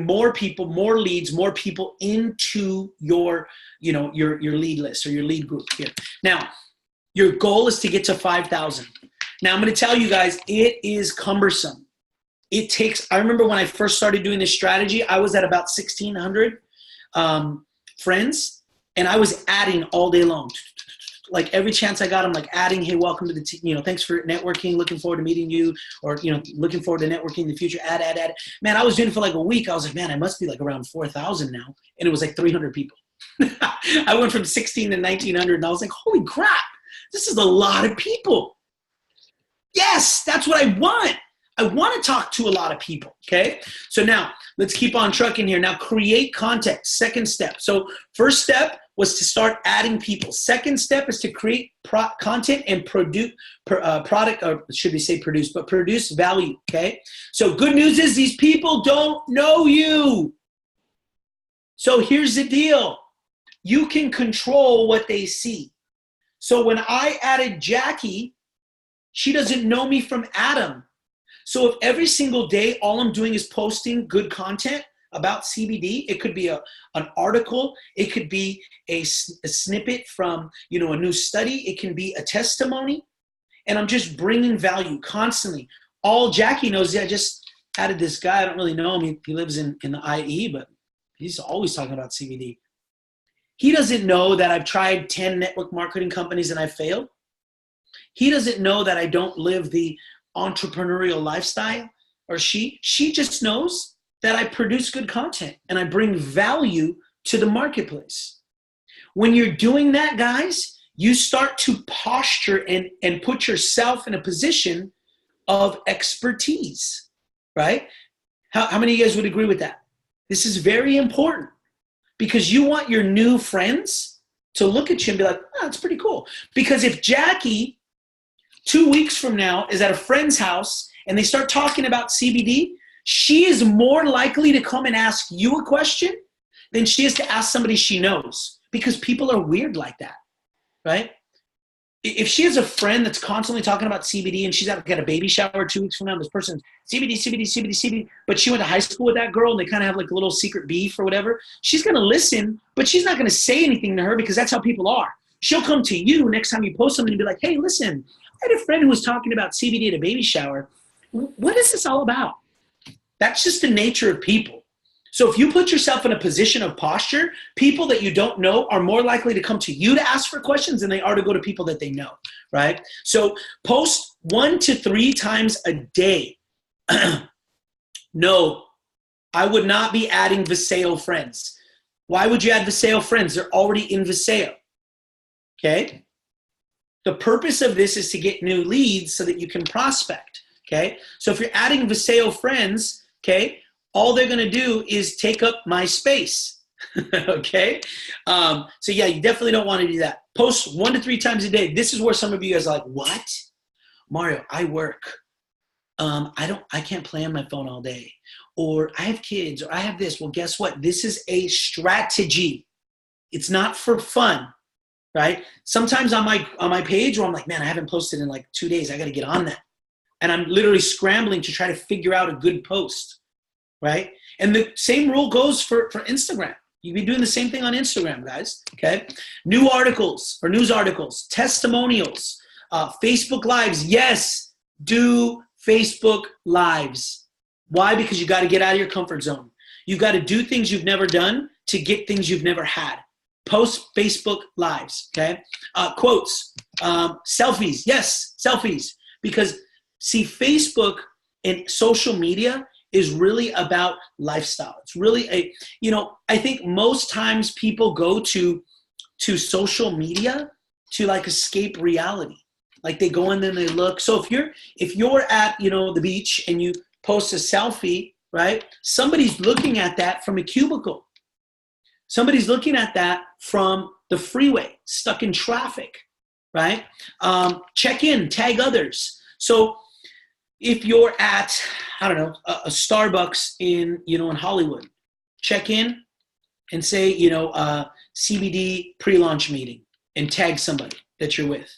more people, more leads, more people into your lead list or your lead group here. Now, your goal is to get to 5,000. Now, I'm going to tell you guys, it is cumbersome. It takes, I remember when I first started doing this strategy, I was at about 1,600 friends, and I was adding all day long. like every chance I got, I'm like adding, hey, welcome to the team, you know, thanks for networking, looking forward to meeting you, or, you know, looking forward to networking in the future, add. Man, I was doing it for like a week. I was like, man, I must be like around 4,000 now. And it was like 300 people. I went from 16 to 1,900 and I was like, holy crap, this is a lot of people. Yes, that's what I want. I want to talk to a lot of people, okay? So now, let's keep on trucking here. Now, create content, second step. So first step was to start adding people. Second step is to create content and produce product, or should we say produce, but produce value, okay? So good news is these people don't know you. So here's the deal. You can control what they see. So when I added Jackie, she doesn't know me from Adam. So if every single day, all I'm doing is posting good content about CBD, it could be an article, it could be a snippet from, you know, a new study, it can be a testimony, and I'm just bringing value constantly. All Jackie knows is I just added this guy, I don't really know him, he lives in the IE, but he's always talking about CBD. He doesn't know that I've tried 10 network marketing companies and I failed. He doesn't know that I don't live the entrepreneurial lifestyle, or she just knows that I produce good content and I bring value to the marketplace. When you're doing that, guys, you start to posture and put yourself in a position of expertise, right? How many of you guys would agree with that? This is very important because you want your new friends to look at you and be like, oh, that's pretty cool. Because if Jackie 2 weeks from now is at a friend's house and they start talking about CBD, she is more likely to come and ask you a question than she is to ask somebody she knows, because people are weird like that, right? If she has a friend that's constantly talking about CBD and she's got a baby shower 2 weeks from now, this person's CBD, but she went to high school with that girl and they kind of have like a little secret beef or whatever, she's going to listen, but she's not going to say anything to her because that's how people are. She'll come to you next time you post something and be like, hey, listen, I had a friend who was talking about CBD at a baby shower. What is this all about? That's just the nature of people. So if you put yourself in a position of posture, people that you don't know are more likely to come to you to ask for questions than they are to go to people that they know, right? So post 1 to 3 times a day. No, I would not be adding Viseo friends. Why would you add Viseo friends? They're already in Viseo, okay? The purpose of this is to get new leads so that you can prospect, okay? So if you're adding Viseo friends, okay, all they're going to do is take up my space, okay? So yeah, you definitely don't want to do that. Post 1 to 3 times a day. This is where some of you guys are like, what? Mario, I work. I can't play on my phone all day. Or I have kids, or I have this. Well, guess what? This is a strategy. It's not for fun, right? Sometimes on my page where I'm like, man, I haven't posted in like 2 days. I got to get on that. And I'm literally scrambling to try to figure out a good post, right? And the same rule goes for Instagram. You'd be doing the same thing on Instagram, guys, okay? New articles or news articles, testimonials, Facebook Lives. Yes, do Facebook Lives. Why? Because you got to get out of your comfort zone. You got to do things you've never done to get things you've never had. Post Facebook Lives, okay? Quotes, selfies. Yes, selfies. Because, see, Facebook and social media is really about lifestyle. It's really I think most times people go to social media to like escape reality. Like they go in and they look. So if you're at, the beach and you post a selfie, right? Somebody's looking at that from a cubicle. Somebody's looking at that from the freeway, stuck in traffic, right? Check in, tag others. So if you're at, I don't know, a Starbucks in Hollywood, check in and say, CBD pre-launch meeting and tag somebody that you're with.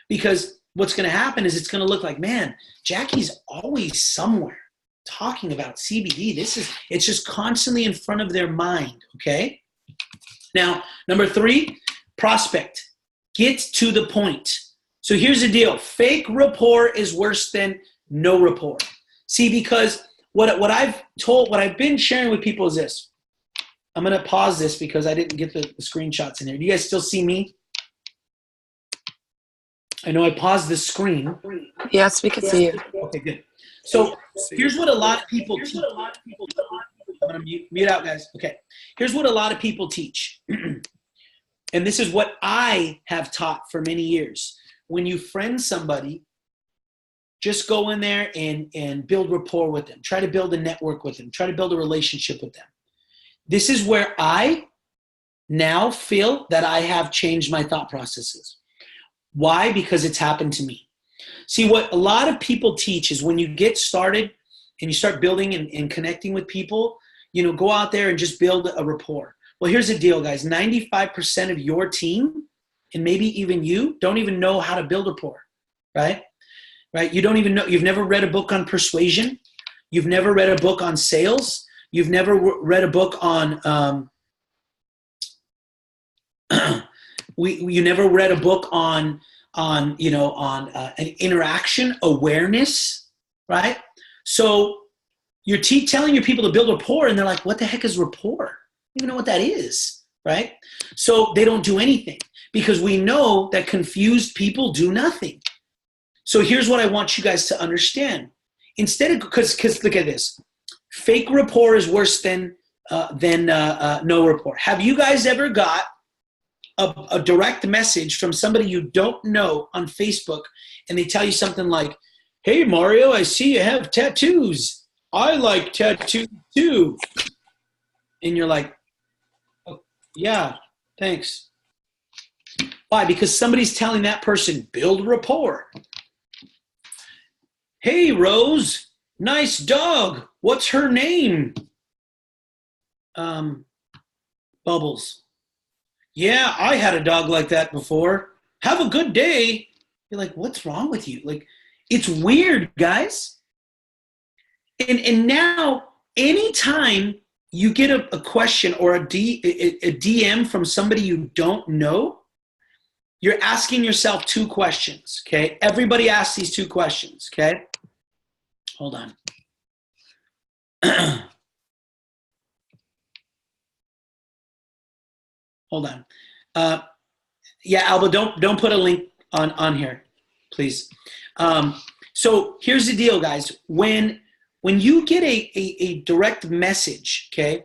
Because what's going to happen is it's going to look like, man, Jackie's always somewhere talking about CBD. It's just constantly in front of their mind, okay? Now, number 3, prospect. Get to the point. So here's the deal. Fake rapport is worse than no rapport. See, because what I've been sharing with people is this. I'm going to pause this because I didn't get the screenshots in there. Do you guys still see me? I know I paused the screen. Yes, we can see you. Okay, good. So here's what a lot of people teach. I'm going to mute out, guys. Okay. Here's what a lot of people teach. And this is what I have taught for many years. When you friend somebody, just go in there and build rapport with them. Try to build a network with them. Try to build a relationship with them. This is where I now feel that I have changed my thought processes. Why? Because it's happened to me. See, what a lot of people teach is when you get started and you start building and connecting with people, go out there and just build a rapport. Well, here's the deal, guys. 95% of your team, and maybe even you, don't even know how to build rapport, right? Right? You don't even know. You've never read a book on persuasion. You've never read a book on sales. You've never read a book on you never read a book on an interaction awareness, right? So you're telling your people to build rapport, and they're like, "What the heck is rapport? I don't even know what that is," right? So they don't do anything because we know that confused people do nothing. So here's what I want you guys to understand. Instead of, because look at this, fake rapport is worse than no rapport. Have you guys ever got a direct message from somebody you don't know on Facebook, and they tell you something like, "Hey Mario, I see you have tattoos. I like tattoos too." And you're like, "Oh, yeah, thanks." Why? Because somebody's telling that person, build rapport. "Hey Rose, nice dog. What's her name?" Bubbles. "Yeah, I had a dog like that before. Have a good day." You're like, "What's wrong with you?" Like, it's weird, guys. And now, anytime you get a question or a DM from somebody you don't know, you're asking yourself two questions, okay? Everybody asks these two questions, okay? Hold on. Hold on. Yeah, Alba, don't put a link on here, please. So here's the deal, guys. When you get a direct message, okay,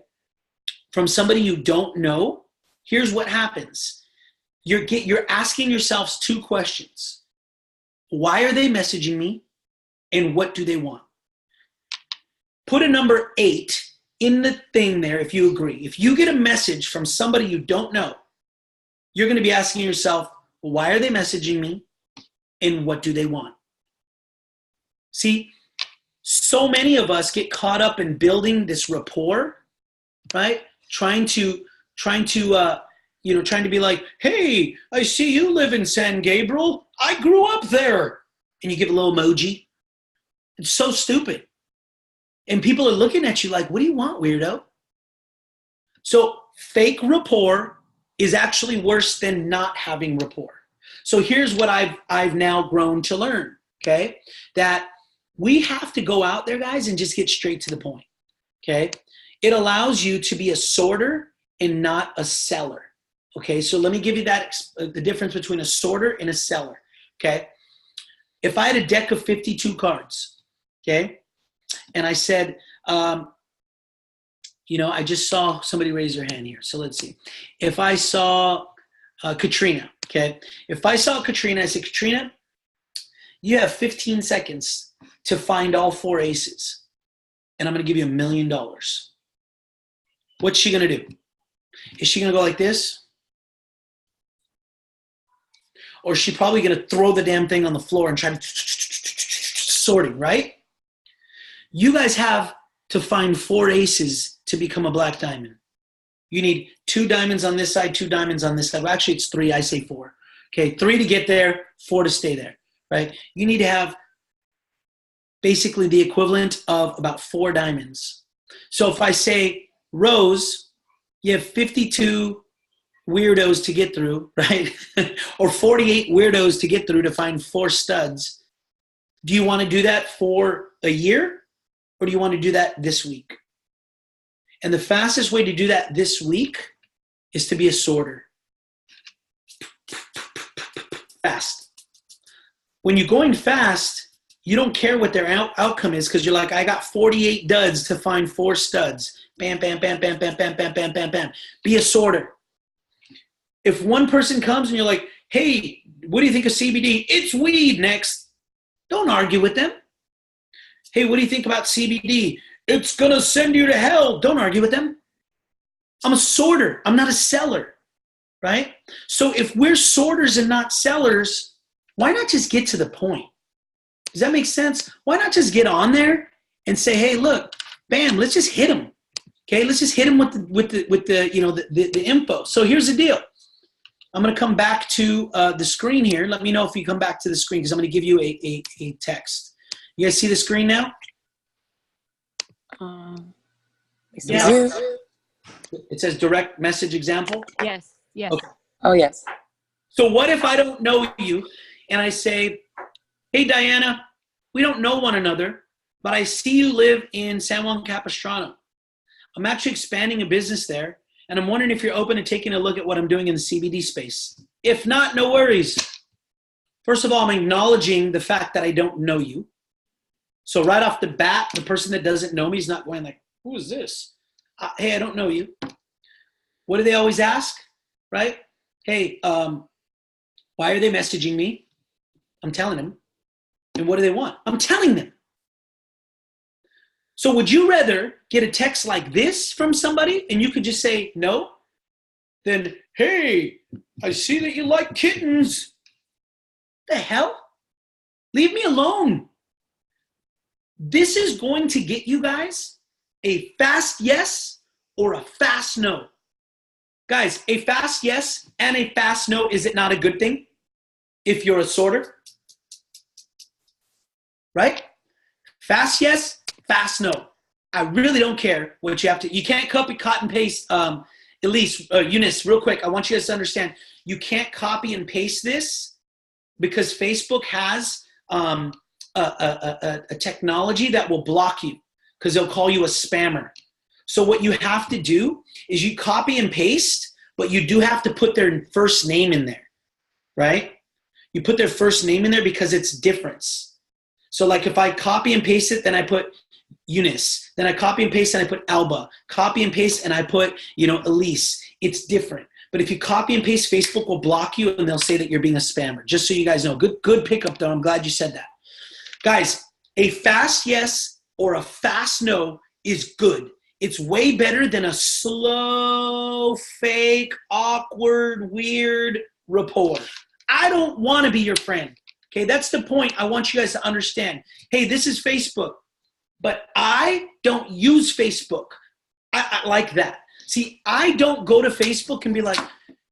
from somebody you don't know, here's what happens. You're asking yourselves two questions. Why are they messaging me? And what do they want? Put a number 8 in the thing there if you agree. If you get a message from somebody you don't know, you're going to be asking yourself, why are they messaging me? And what do they want? See, so many of us get caught up in building this rapport, right? Trying to be like, "Hey, I see you live in San Gabriel. I grew up there." And you give a little emoji. It's so stupid. And people are looking at you like, "What do you want, weirdo?" So fake rapport is actually worse than not having rapport. So here's what I've now grown to learn, okay? That we have to go out there, guys, and just get straight to the point, okay? It allows you to be a sorter and not a seller, okay? So let me give you the difference between a sorter and a seller, okay? If I had a deck of 52 cards, okay, and I said, I just saw somebody raise their hand here. So let's see. If I saw Katrina, okay, if I saw Katrina, I said, "Katrina, you have 15 seconds to find all 4 aces, and I'm going to give you $1 million. What's she going to do? Is she going to go like this? Or is she probably going to throw the damn thing on the floor and try to sorting, right? You guys have to find 4 aces to become a black diamond. You need 2 diamonds on this side, 2 diamonds on this side. Well, actually, it's 3. I say 4. Okay, 3 to get there, 4 to stay there, right? You need to have basically the equivalent of about 4 diamonds. So if I say, "Rose, you have 52 weirdos to get through," right? Or 48 weirdos to get through to find 4 studs. Do you want to do that for a year? Or do you want to do that this week? And the fastest way to do that this week is to be a sorter. Fast. when you're going fast, you don't care what their outcome is because you're like, I got 48 duds to find 4 studs. Bam, bam, bam, bam, bam, bam, bam, bam, bam, bam. Be a sorter. If one person comes and you're like, hey, what do you think of CBD? It's weed. Next. Don't argue with them. Hey, what do you think about CBD? It's going to send you to hell. Don't argue with them. I'm a sorter. I'm not a seller, right? So if we're sorters and not sellers, why not just get to the point? Does that make sense? Why not just get on there and say, hey, look, bam, let's just hit them. Okay, let's just hit them with the info. So here's the deal. I'm going to come back to the screen here. Let me know if you come back to the screen because I'm going to give you a text. You guys see the screen now? Yeah. It says direct message example. Yes. Yes. Okay. Oh, yes. So what if I don't know you and I say, hey, Diana, we don't know one another, but I see you live in San Juan Capistrano. I'm actually expanding a business there, and I'm wondering if you're open to taking a look at what I'm doing in the CBD space. If not, no worries. First of all, I'm acknowledging the fact that I don't know you. So right off the bat, the person that doesn't know me is not going like, who is this? Hey, I don't know you. What do they always ask, right? Hey, why are they messaging me? I'm telling them. And what do they want? I'm telling them. So would you rather get a text like this from somebody and you could just say no? Then, hey, I see that you like kittens. The hell? Leave me alone. This is going to get you guys a fast yes or a fast no. Guys, a fast yes and a fast no, is it not a good thing if you're a sorter? Right? Fast yes, fast no. I really don't care what you have to. You can't copy, cut, and paste. Elise, Eunice, real quick, I want you guys to understand. You can't copy and paste this because Facebook has a technology that will block you because they'll call you a spammer. So what you have to do is you copy and paste, but you do have to put their first name in there, right? You put their first name in there because it's difference. So like if I copy and paste it, then I put Eunice. Then I copy and paste and I put Alba. Copy and paste and I put, Elise. It's different. But if you copy and paste, Facebook will block you and they'll say that you're being a spammer. Just so you guys know. Good pickup though. I'm glad you said that. Guys, a fast yes or a fast no is good. It's way better than a slow, fake, awkward, weird rapport. I don't want to be your friend. Okay, that's the point I want you guys to understand. Hey, this is Facebook, but I don't use Facebook. I like that. See, I don't go to Facebook and be like,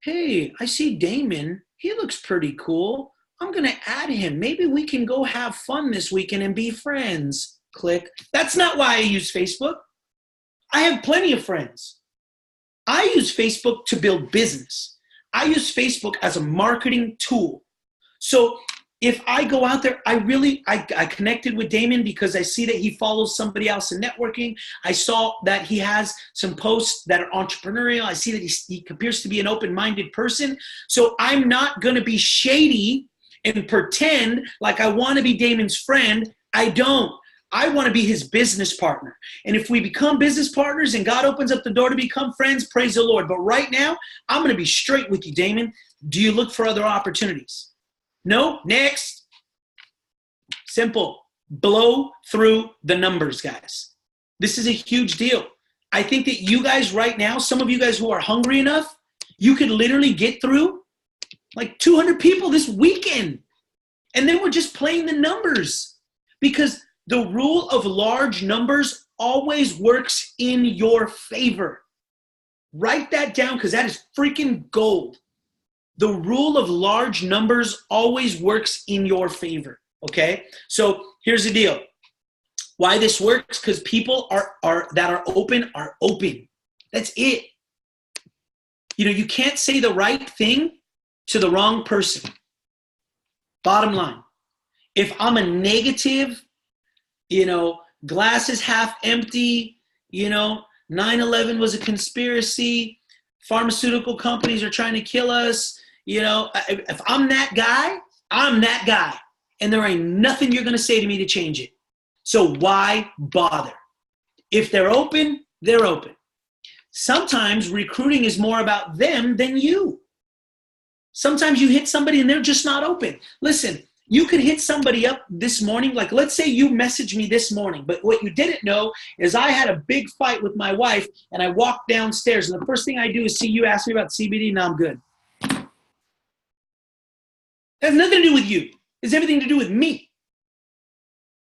hey, I see Damon. He looks pretty cool. I'm going to add him. Maybe we can go have fun this weekend and be friends. Click. That's not why I use Facebook. I have plenty of friends. I use Facebook to build business. I use Facebook as a marketing tool. So if I go out there, I connected with Damon because I see that he follows somebody else in networking. I saw that he has some posts that are entrepreneurial. I see that he appears to be an open-minded person. So I'm not going to be shady and pretend like I want to be Damon's friend. I don't. I want to be his business partner. And if we become business partners and God opens up the door to become friends, praise the Lord. But right now, I'm going to be straight with you, Damon. Do you look for other opportunities? No? Next. Simple. Blow through the numbers, guys. This is a huge deal. I think that you guys right now, some of you guys who are hungry enough, you could literally get through like 200 people this weekend. And then we're just playing the numbers because the rule of large numbers always works in your favor. Write that down because that is freaking gold. The rule of large numbers always works in your favor, okay? So here's the deal. Why this works, because people that are open. That's it. You can't say the right thing to the wrong person. Bottom line. If I'm a negative, glass is half empty, 9/11 was a conspiracy, pharmaceutical companies are trying to kill us, if I'm that guy, I'm that guy. and there ain't nothing you're going to say to me to change it. So why bother? If they're open, they're open. Sometimes recruiting is more about them than you. Sometimes you hit somebody and they're just not open. Listen, you could hit somebody up this morning. Like, let's say you messaged me this morning, but what you didn't know is I had a big fight with my wife and I walked downstairs and the first thing I do is see you ask me about CBD. Now I'm good. It has nothing to do with you. It has everything to do with me.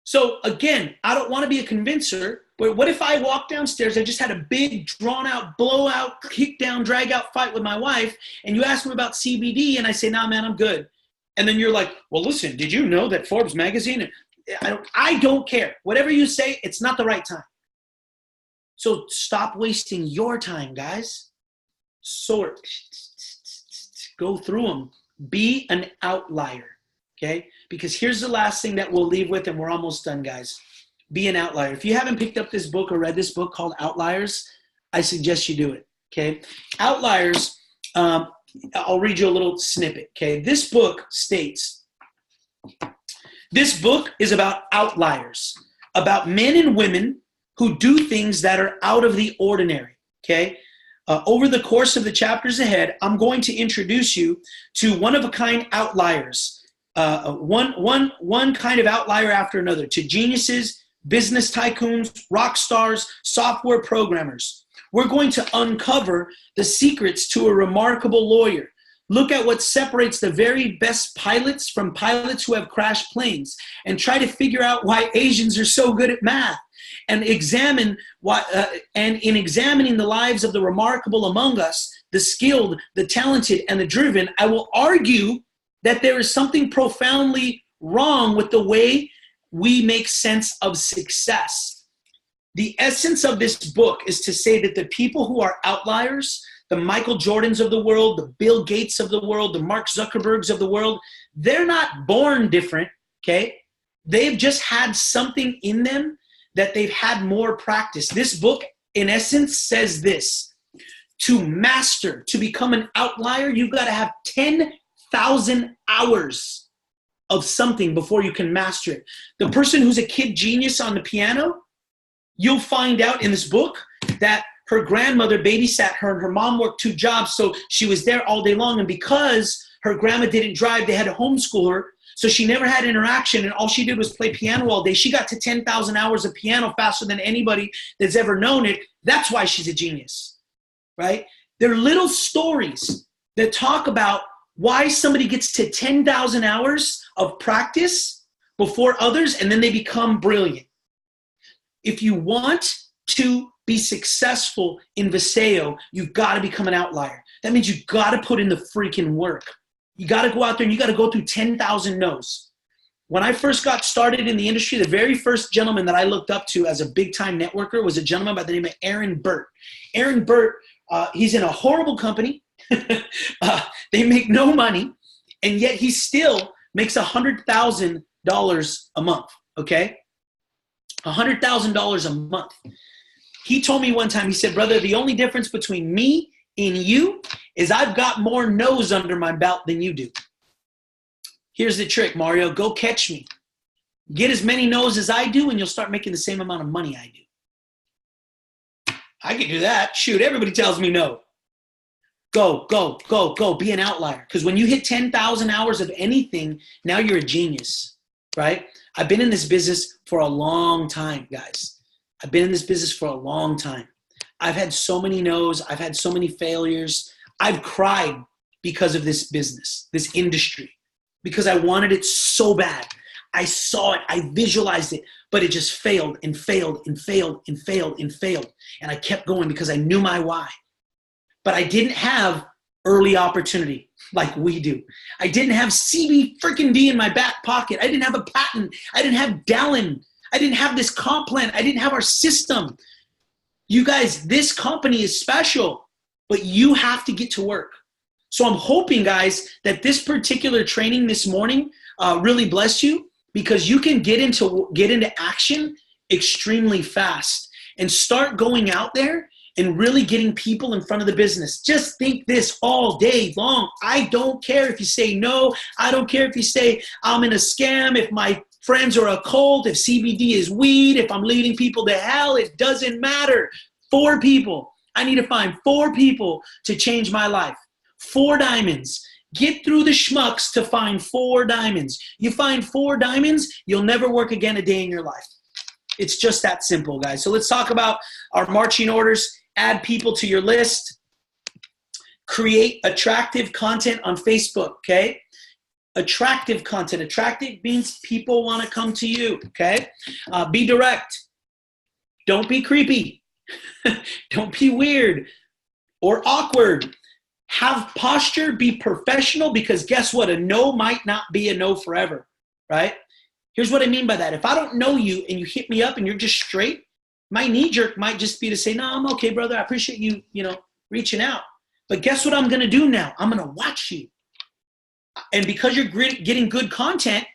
So again, I don't want to be a convincer. But what if I walk downstairs, I just had a big, drawn-out, blowout, kick-down, drag-out fight with my wife, and you ask me about CBD, and I say, nah, man, I'm good. And then you're like, well, listen, did you know that Forbes magazine? I don't care. Whatever you say, it's not the right time. So stop wasting your time, guys. Sort. Go through them. Be an outlier, okay? Because here's the last thing that we'll leave with, and we're almost done, guys. Be an outlier. If you haven't picked up this book or read this book called Outliers, I suggest you do it, okay? Outliers, I'll read you a little snippet, okay? This book states, this book is about outliers, about men and women who do things that are out of the ordinary, okay? Over the course of the chapters ahead, I'm going to introduce you to one-of-a-kind outliers, one kind of outlier after another, to geniuses, business tycoons, rock stars, software programmers. We're going to uncover the secrets to a remarkable lawyer. Look at what separates the very best pilots from pilots who have crashed planes and try to figure out why Asians are so good at math and examine why, and in examining the lives of the remarkable among us, the skilled, the talented, and the driven, I will argue that there is something profoundly wrong with the way we make sense of success. The essence of this book is to say that the people who are outliers, the Michael Jordans of the world, the Bill Gates of the world, the Mark Zuckerbergs of the world, they're not born different, okay? They've just had something in them that they've had more practice. This book, in essence, says this: to master, to become an outlier, you've got to have 10,000 hours of something before you can master it. The person who's a kid genius on the piano, you'll find out in this book that her grandmother babysat her and her mom worked 2 jobs, so she was there all day long. And because her grandma didn't drive, they had to homeschool her, so she never had interaction, and all she did was play piano all day. She got to 10,000 hours of piano faster than anybody that's ever known it. That's why she's a genius, right? They're little stories that talk about why somebody gets to 10,000 hours of practice before others, and then they become brilliant. If you want to be successful in Viseo, you've got to become an outlier. That means you've got to put in the freaking work. You got to go out there and you got to go through 10,000 no's. When I first got started in the industry, the very first gentleman that I looked up to as a big-time networker was a gentleman by the name of Aaron Burt. Aaron Burt, he's in a horrible company. They make no money, and yet he still makes $100,000 a month, okay? $100,000 a month. He told me one time, he said, brother, the only difference between me and you is I've got more no's under my belt than you do. Here's the trick, Mario. Go catch me. Get as many no's as I do, and you'll start making the same amount of money I do. I can do that. Shoot, everybody tells me no. Go, go, go, go. Be an outlier. Because when you hit 10,000 hours of anything, now you're a genius, right? I've been in this business for a long time, guys. I've been in this business for a long time. I've had so many no's. I've had so many failures. I've cried because of this business, this industry, because I wanted it so bad. I saw it. I visualized it, but it just failed and failed and failed and failed and failed. And I kept going because I knew my why. But I didn't have early opportunity like we do. I didn't have CB freaking D in my back pocket. I didn't have a patent. I didn't have Dallin. I didn't have this comp plan. I didn't have our system. You guys, this company is special, but you have to get to work. So I'm hoping, guys, that this particular training this morning really bless you, because you can get into action extremely fast and start going out there and really getting people in front of the business. Just think this all day long. I don't care if you say no. I don't care if you say I'm in a scam, if my friends are a cult, if CBD is weed, if I'm leading people to hell. It doesn't matter. 4 people. I need to find 4 people to change my life. 4 diamonds. Get through the schmucks to find 4 diamonds. You find 4 diamonds, you'll never work again a day in your life. It's just that simple, guys. So let's talk about our marching orders. Add people to your list. Create attractive content on Facebook, okay? Attractive content. Attractive means people want to come to you, okay? Be direct. Don't be creepy. Don't be weird or awkward. Have posture. Be professional, because guess what? A no might not be a no forever, right? Here's what I mean by that. If I don't know you and you hit me up and you're just straight, my knee jerk might just be to say, no, I'm okay, brother. I appreciate you, reaching out. But guess what I'm going to do now? I'm going to watch you. And because you're getting good content,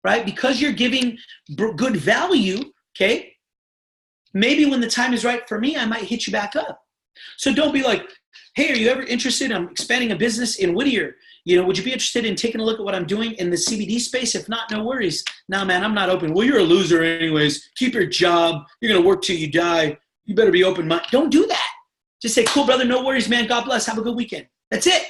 right? Because you're giving good value, okay? Maybe when the time is right for me, I might hit you back up. So don't be like, hey, are you ever interested in expanding a business in Whittier? Would you be interested in taking a look at what I'm doing in the CBD space? If not, no worries. Nah, man, I'm not open. Well, you're a loser anyways. Keep your job. You're going to work till you die. You better be open-minded. Don't do that. Just say, cool, brother, no worries, man. God bless. Have a good weekend. That's it.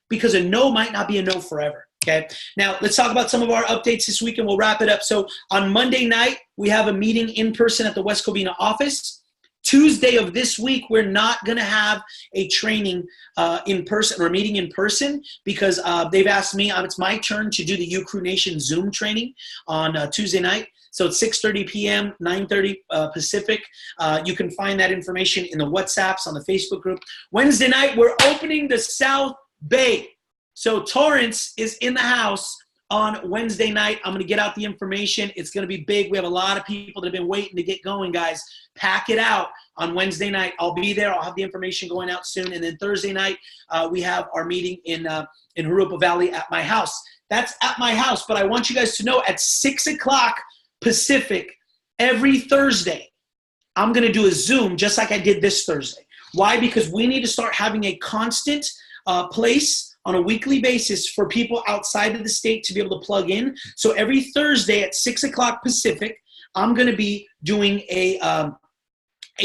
Because a no might not be a no forever, okay? Now, let's talk about some of our updates this week, and we'll wrap it up. So on Monday night, we have a meeting in person at the West Covina office. Tuesday of this week, we're not going to have a training in person or meeting in person, because they've asked me, it's my turn to do the UCrew Nation Zoom training on Tuesday night. So it's 6:30 p.m., 9:30 Pacific. You can find that information in the WhatsApps on the Facebook group. Wednesday night, we're opening the South Bay. So Torrance is in the house on Wednesday night. I'm going to get out the information. It's going to be big. We have a lot of people that have been waiting to get going, guys. Pack it out on Wednesday night. I'll be there. I'll have the information going out soon. And then Thursday night, we have our meeting in Jurupa Valley at my house. That's at my house. But I want you guys to know at 6 o'clock Pacific every Thursday, I'm going to do a Zoom just like I did this Thursday. Why? Because we need to start having a constant place on a weekly basis for people outside of the state to be able to plug in. So every Thursday at 6 o'clock Pacific, I'm going to be doing a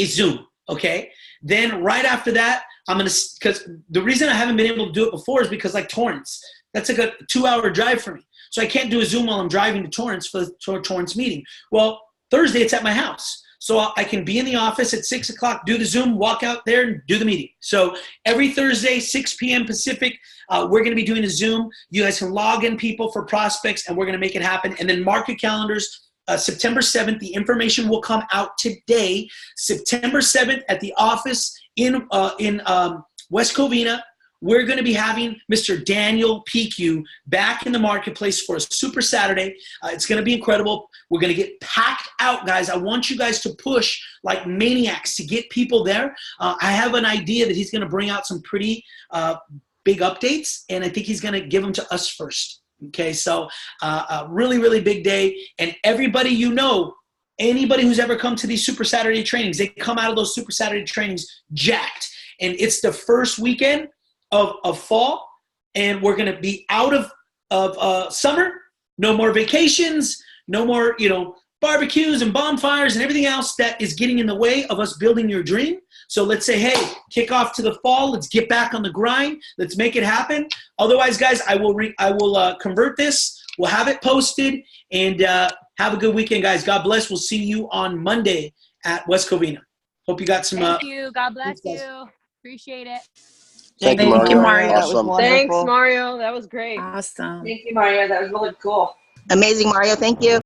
Zoom, okay? Then right after that, I'm going to, because the reason I haven't been able to do it before is because like Torrance, that's like a 2-hour drive for me. So I can't do a Zoom while I'm driving to Torrance for the Torrance meeting. Well, Thursday it's at my house. So I can be in the office at 6 o'clock, do the Zoom, walk out there and do the meeting. So every Thursday, 6 p.m. Pacific, we're going to be doing a Zoom. You guys can log in people for prospects, and we're going to make it happen. And then mark your calendars. September 7th, the information will come out today. September 7th at the office in West Covina. We're going to be having Mr. Daniel PQ back in the marketplace for a Super Saturday. It's going to be incredible. We're going to get packed out, guys. I want you guys to push like maniacs to get people there. I have an idea that he's going to bring out some pretty big updates, and I think he's going to give them to us first. Okay, so a really, really big day. And everybody anybody who's ever come to these Super Saturday trainings, they come out of those Super Saturday trainings jacked. And it's the first weekend of fall, and we're going to be out of summer. No more vacations, no more barbecues and bonfires and everything else that is getting in the way of us building your dream. So let's say, hey, kick off to the fall. Let's get back on the grind. Let's make it happen. Otherwise, guys, I will convert this. We'll have it posted, and have a good weekend, guys. God bless. We'll see you on Monday at West Covina. Hope you got some. Thank you. God bless you. Appreciate it. Thank you, Thank you, Mario. Mario. That was Awesome. wonderful. Thanks, Mario. That was great. Awesome. Thank you, Mario. That was really cool. Amazing, Mario. Thank you.